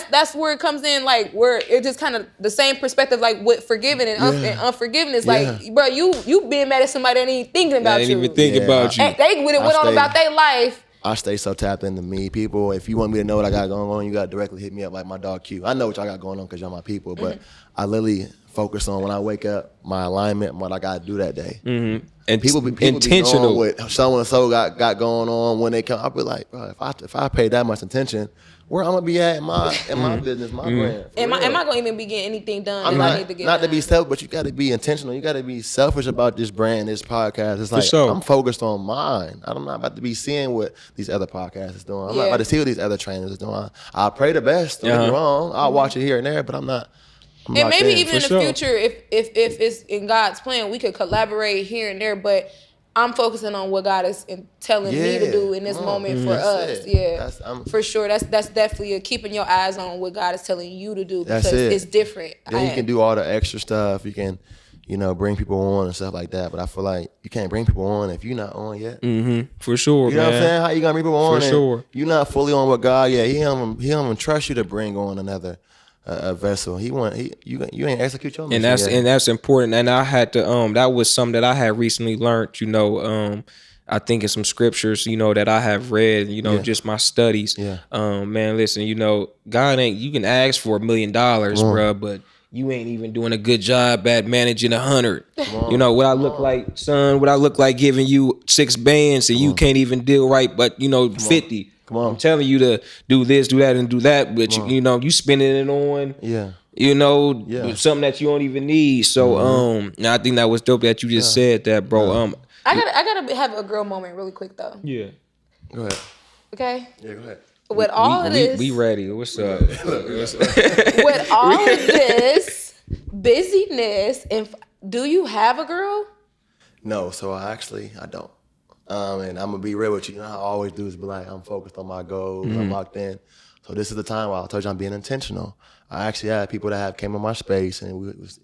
that's where it comes in. Like where it's just kind of the same perspective, like with forgiving and unforgiveness. Like, bro, you being mad at somebody that ain't thinking about you. Ain't even thinking about you. And they would have went on about their life. I stay so tapped into me. People, if you want me to know what I got going on, you got to directly hit me up like my dog Q. I know what y'all got going on because y'all my people, but I literally focus on when I wake up, my alignment, and what I got to do that day. And people be intentional with so and so got going on when they come. I'll be like, bro, if I pay that much attention, where I'm gonna be at in my business, my brand. Am I gonna even be getting anything done? I need to get not done? To be selfish, but you got to be intentional. You got to be selfish about this brand, this podcast. It's like sure. I'm focused on mine. I'm not about to be seeing what these other podcasts is doing. I'm not about to see what these other trainers is doing. I'll pray the best. Don't get me wrong. I'll watch it here and there, but I'm not. And maybe even in the future, if it's in God's plan, we could collaborate here and there. But I'm focusing on what God is telling me to do in this moment for us. Yeah, for sure. That's definitely keeping your eyes on what God is telling you to do because it's different. Then you can do all the extra stuff. You can, bring people on and stuff like that. But I feel like you can't bring people on if you're not on yet. For sure, you know what I'm saying? How you gonna bring people on? For sure. You're not fully on with God yet. He don't even trust you to bring on another a vessel. You ain't execute your mission and that's important. And I had to that was something that I had recently learned. I think in some scriptures, that I have read, just my studies. Yeah. Man, listen, God ain't. You can ask for $1 million, bro, but you ain't even doing a good job at managing 100. What I look like, son. What I look like giving you 6 bands and you can't even deal right, but 50. Come on. I'm telling you to do this, do that, and do that, but you spending it on something that you don't even need. So I think that was dope that you just said that, bro. I gotta have a girl moment really quick though. Yeah. Go ahead. Okay. Yeah, go ahead. With all of this, we ready. What's up? With all of this busyness, do you have a girl? No, so I don't. And I'm gonna be real with you. I always do is be like, I'm focused on my goals. I'm locked in. So this is the time where I told you I'm being intentional. I actually had people that have came in my space and we was,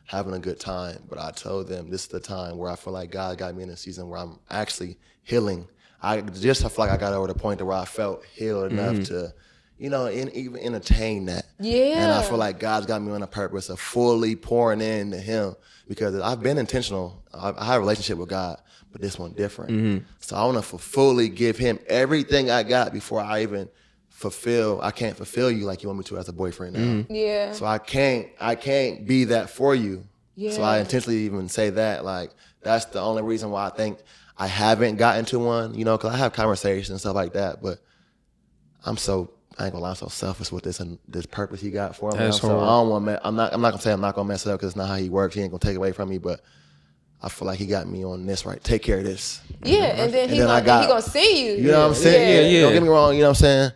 having a good time. But I told them this is the time where I feel like God got me in a season where I'm actually healing. I feel like I got over the point where I felt healed enough to, even entertain that. Yeah. And I feel like God's got me on a purpose of fully pouring into Him because I've been intentional. I have a relationship with God, but this one different. So I want to fully give Him everything I got before I even can't fulfill you like you want me to as a boyfriend now. Yeah. So I can't be that for you. Yeah. So I intentionally even say that, like, that's the only reason why I think I haven't gotten to one, you know, because I have conversations and stuff like that, but I ain't gonna lie, I'm so selfish with this purpose he got for me. That's So hard. I don't want I'm not gonna say I'm not gonna mess it up because it's not how he works. He ain't gonna take it away from me, but I feel like he got me on this right. Take care of this. Yeah, and then he gonna see you. You know what I'm saying? Yeah. Don't get me wrong, you know what I'm saying?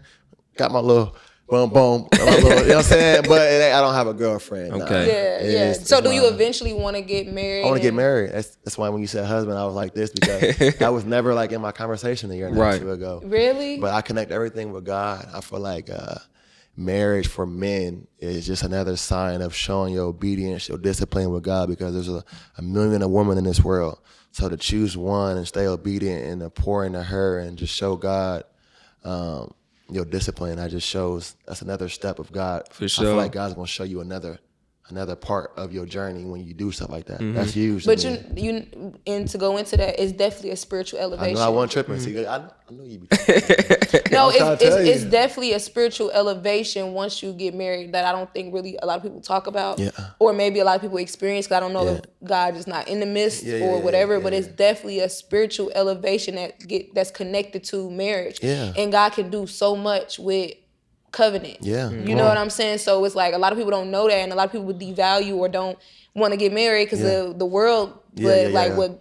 Got my little boom, you know what I'm saying? But I don't have a girlfriend. Okay. Yeah. So do you eventually want to get married? I want to get married. That's why when you said husband, I was like this because that was never like in my conversation a year and a half ago. Really? But I connect everything with God. I feel like marriage for men is just another sign of showing your obedience, your discipline with God, because there's a million of women in this world. So to choose one and stay obedient and to pour into her and just show God your discipline, that just shows that's another step of God. For sure. I feel like God's gonna show you another part of your journey when you do stuff like that. That's huge. But you and to go into that, it's definitely a spiritual elevation. I know I wasn't tripping. See, I knew you be. No, it's definitely a spiritual elevation once you get married that I don't think really a lot of people talk about, or maybe a lot of people experience. Cause I don't know if God is not in the midst or whatever, but it's definitely a spiritual elevation that's connected to marriage. Yeah. And God can do so much with covenant. Yeah. You know what I'm saying? So it's like a lot of people don't know that, and a lot of people devalue or don't want to get married because of the world. But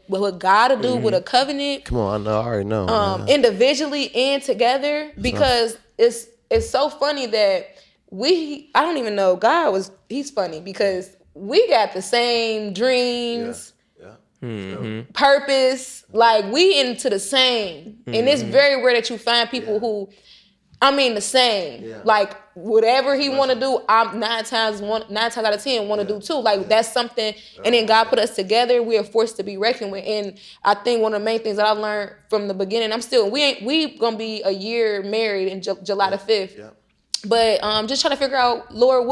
what God will do with a covenant. Come on, I already know. Individually and together, because it's so funny that I don't even know, he's funny because we got the same dreams, purpose, like we into the same. And it's very rare that you find people who, the same. Yeah. Like whatever he want to do, I'm 9 times out of 10 want to do too. Like that's something. And then God put us together. We are forced to be reckoned with. And I think one of the main things that I've learned from the beginning, we gonna be a year married in July the 5th. Yeah. But just trying to figure out, Lord,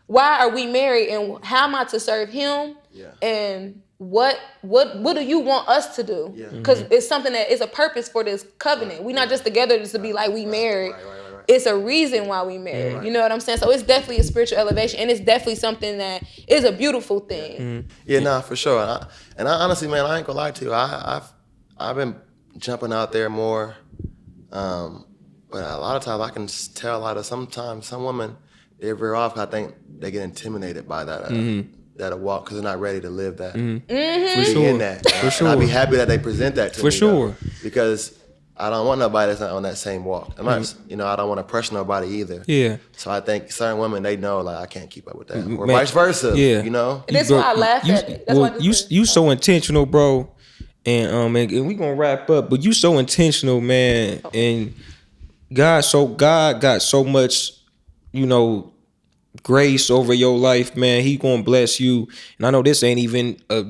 why are we married and how am I to serve him? Yeah. And what do you want us to do? Because it's something that is a purpose for this covenant. We're not just together just to be like we married. Right. It's a reason why we married. Right. You know what I'm saying? So it's definitely a spiritual elevation, and it's definitely something that is a beautiful thing. Yeah, nah, for sure. And I honestly, man, I ain't gonna lie to you. I've been jumping out there more, but a lot of times I can tell sometimes some women, they veer off. I think they get intimidated by that. That walk because they're not ready to live that. For sure. For sure. And I'd be happy that they present that to me. For sure. Though, because I don't want nobody that's not on that same walk. I'm not, I don't want to pressure nobody either. Yeah. So I think certain women, they know like I can't keep up with that, or vice versa. Yeah. You know. And that's why I laugh at it. That's you so intentional, bro. And we gonna wrap up, but you so intentional, man. And God got so much, grace over your life, man. He gonna bless you, and I know this ain't even a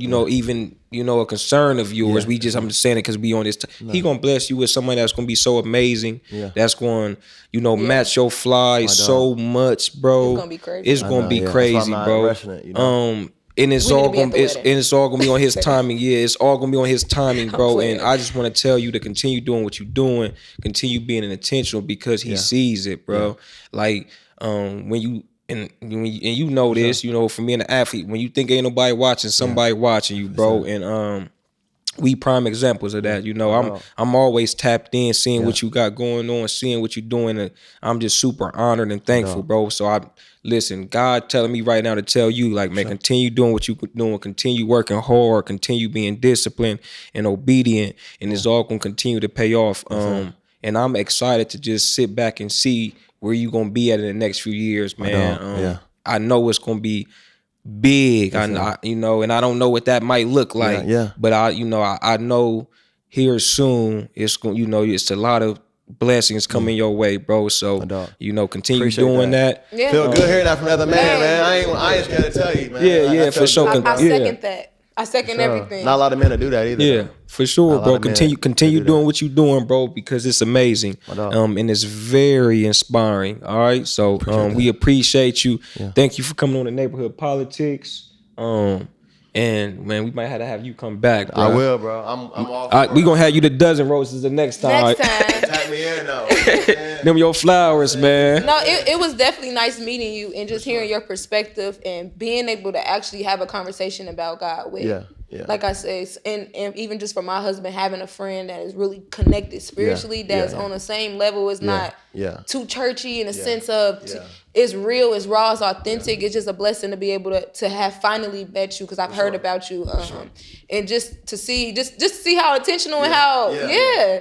concern of yours. I'm just saying it because we on this. He gonna bless you with somebody that's gonna be so amazing. That's going, match your fly so much, bro. It's gonna be crazy. It's gonna be crazy, bro. And it's all gonna be on his timing. Yeah, it's all gonna be on his timing, bro. And I just want to tell you to continue doing what you're doing, continue being intentional because he sees it, bro. Like when you. And you know this, from being an athlete, when you think ain't nobody watching, somebody watching you, bro. And we prime examples of that. I'm always tapped in, seeing what you got going on, seeing what you're doing, and I'm just super honored and thankful, bro. So listen, God telling me right now to tell you, like, man, continue doing what you're doing, continue working hard, continue being disciplined and obedient, and it's all gonna continue to pay off. And I'm excited to just sit back and see where you gonna be at in the next few years, man. I know it's gonna be big. And I don't know what that might look like. But I know here soon it's gonna, it's a lot of blessings coming your way, bro. So continue Appreciate doing that. Yeah. Feel good hearing that from another man. I ain't scared to tell you, man. Yeah, for sure. I second that. I second everything. Not a lot of men to do that either. Yeah, for sure, bro. Continue doing what you're doing, bro, because it's amazing. And it's very inspiring. All right. So we appreciate you. Yeah. Thank you for coming on the Neighborhood Politics. And man, we might have to have you come back, bro. I will, bro. I'm all for we it. gonna have you the dozen roses the next time. Next time. Tap me in though. Them your flowers, man. No, it was definitely nice meeting you and just hearing your perspective and being able to actually have a conversation about God with. Yeah. Like I say, and even just for my husband, having a friend that is really connected spiritually, that's on the same level, is not too churchy in the sense of it's real, it's raw, it's authentic. It's just a blessing to be able to have finally met you, because I've heard about you, and just to see see how intentional and how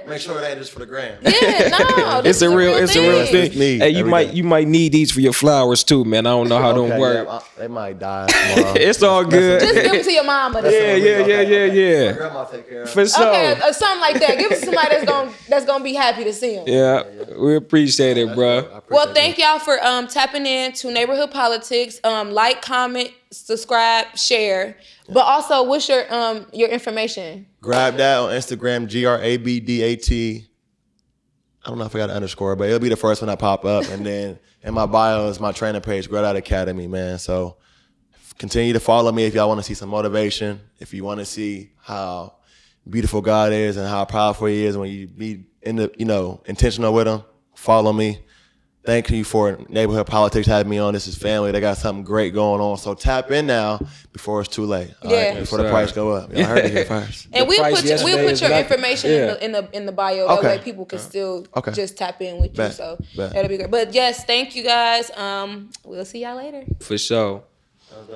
Make sure it ain't just for the gram. No, it's a real thing. Me, hey, you might need these for your flowers too, man. I don't know how them work. Yeah, they might die tomorrow. It's all good. just give them to your mama. Yeah. My grandma take care of it. For sure. Okay, something like that. Give it to somebody that's gonna be happy to see them. Yeah, we appreciate it, bro. Well, thank y'all for tapping in to Neighborhood Politics. Like, comment, subscribe, share. But also, what's your information? Grab that on Instagram, GRABDAT. I don't know if I got an underscore, but it'll be the first one that pop up. And then in my bio is my training page, Grow Out Academy, man. So continue to follow me if y'all want to see some motivation. If you want to see how beautiful God is and how powerful He is when you be intentional with Him, follow me. Thank you for Neighborhood Politics having me on. This is family. They got something great going on. So tap in now before it's too late. All right? Before the price go up. Y'all heard it here first. And we'll put your information in the bio. That way people can still just tap in with you. So that'll be great. But yes, thank you guys. We'll see y'all later. For sure.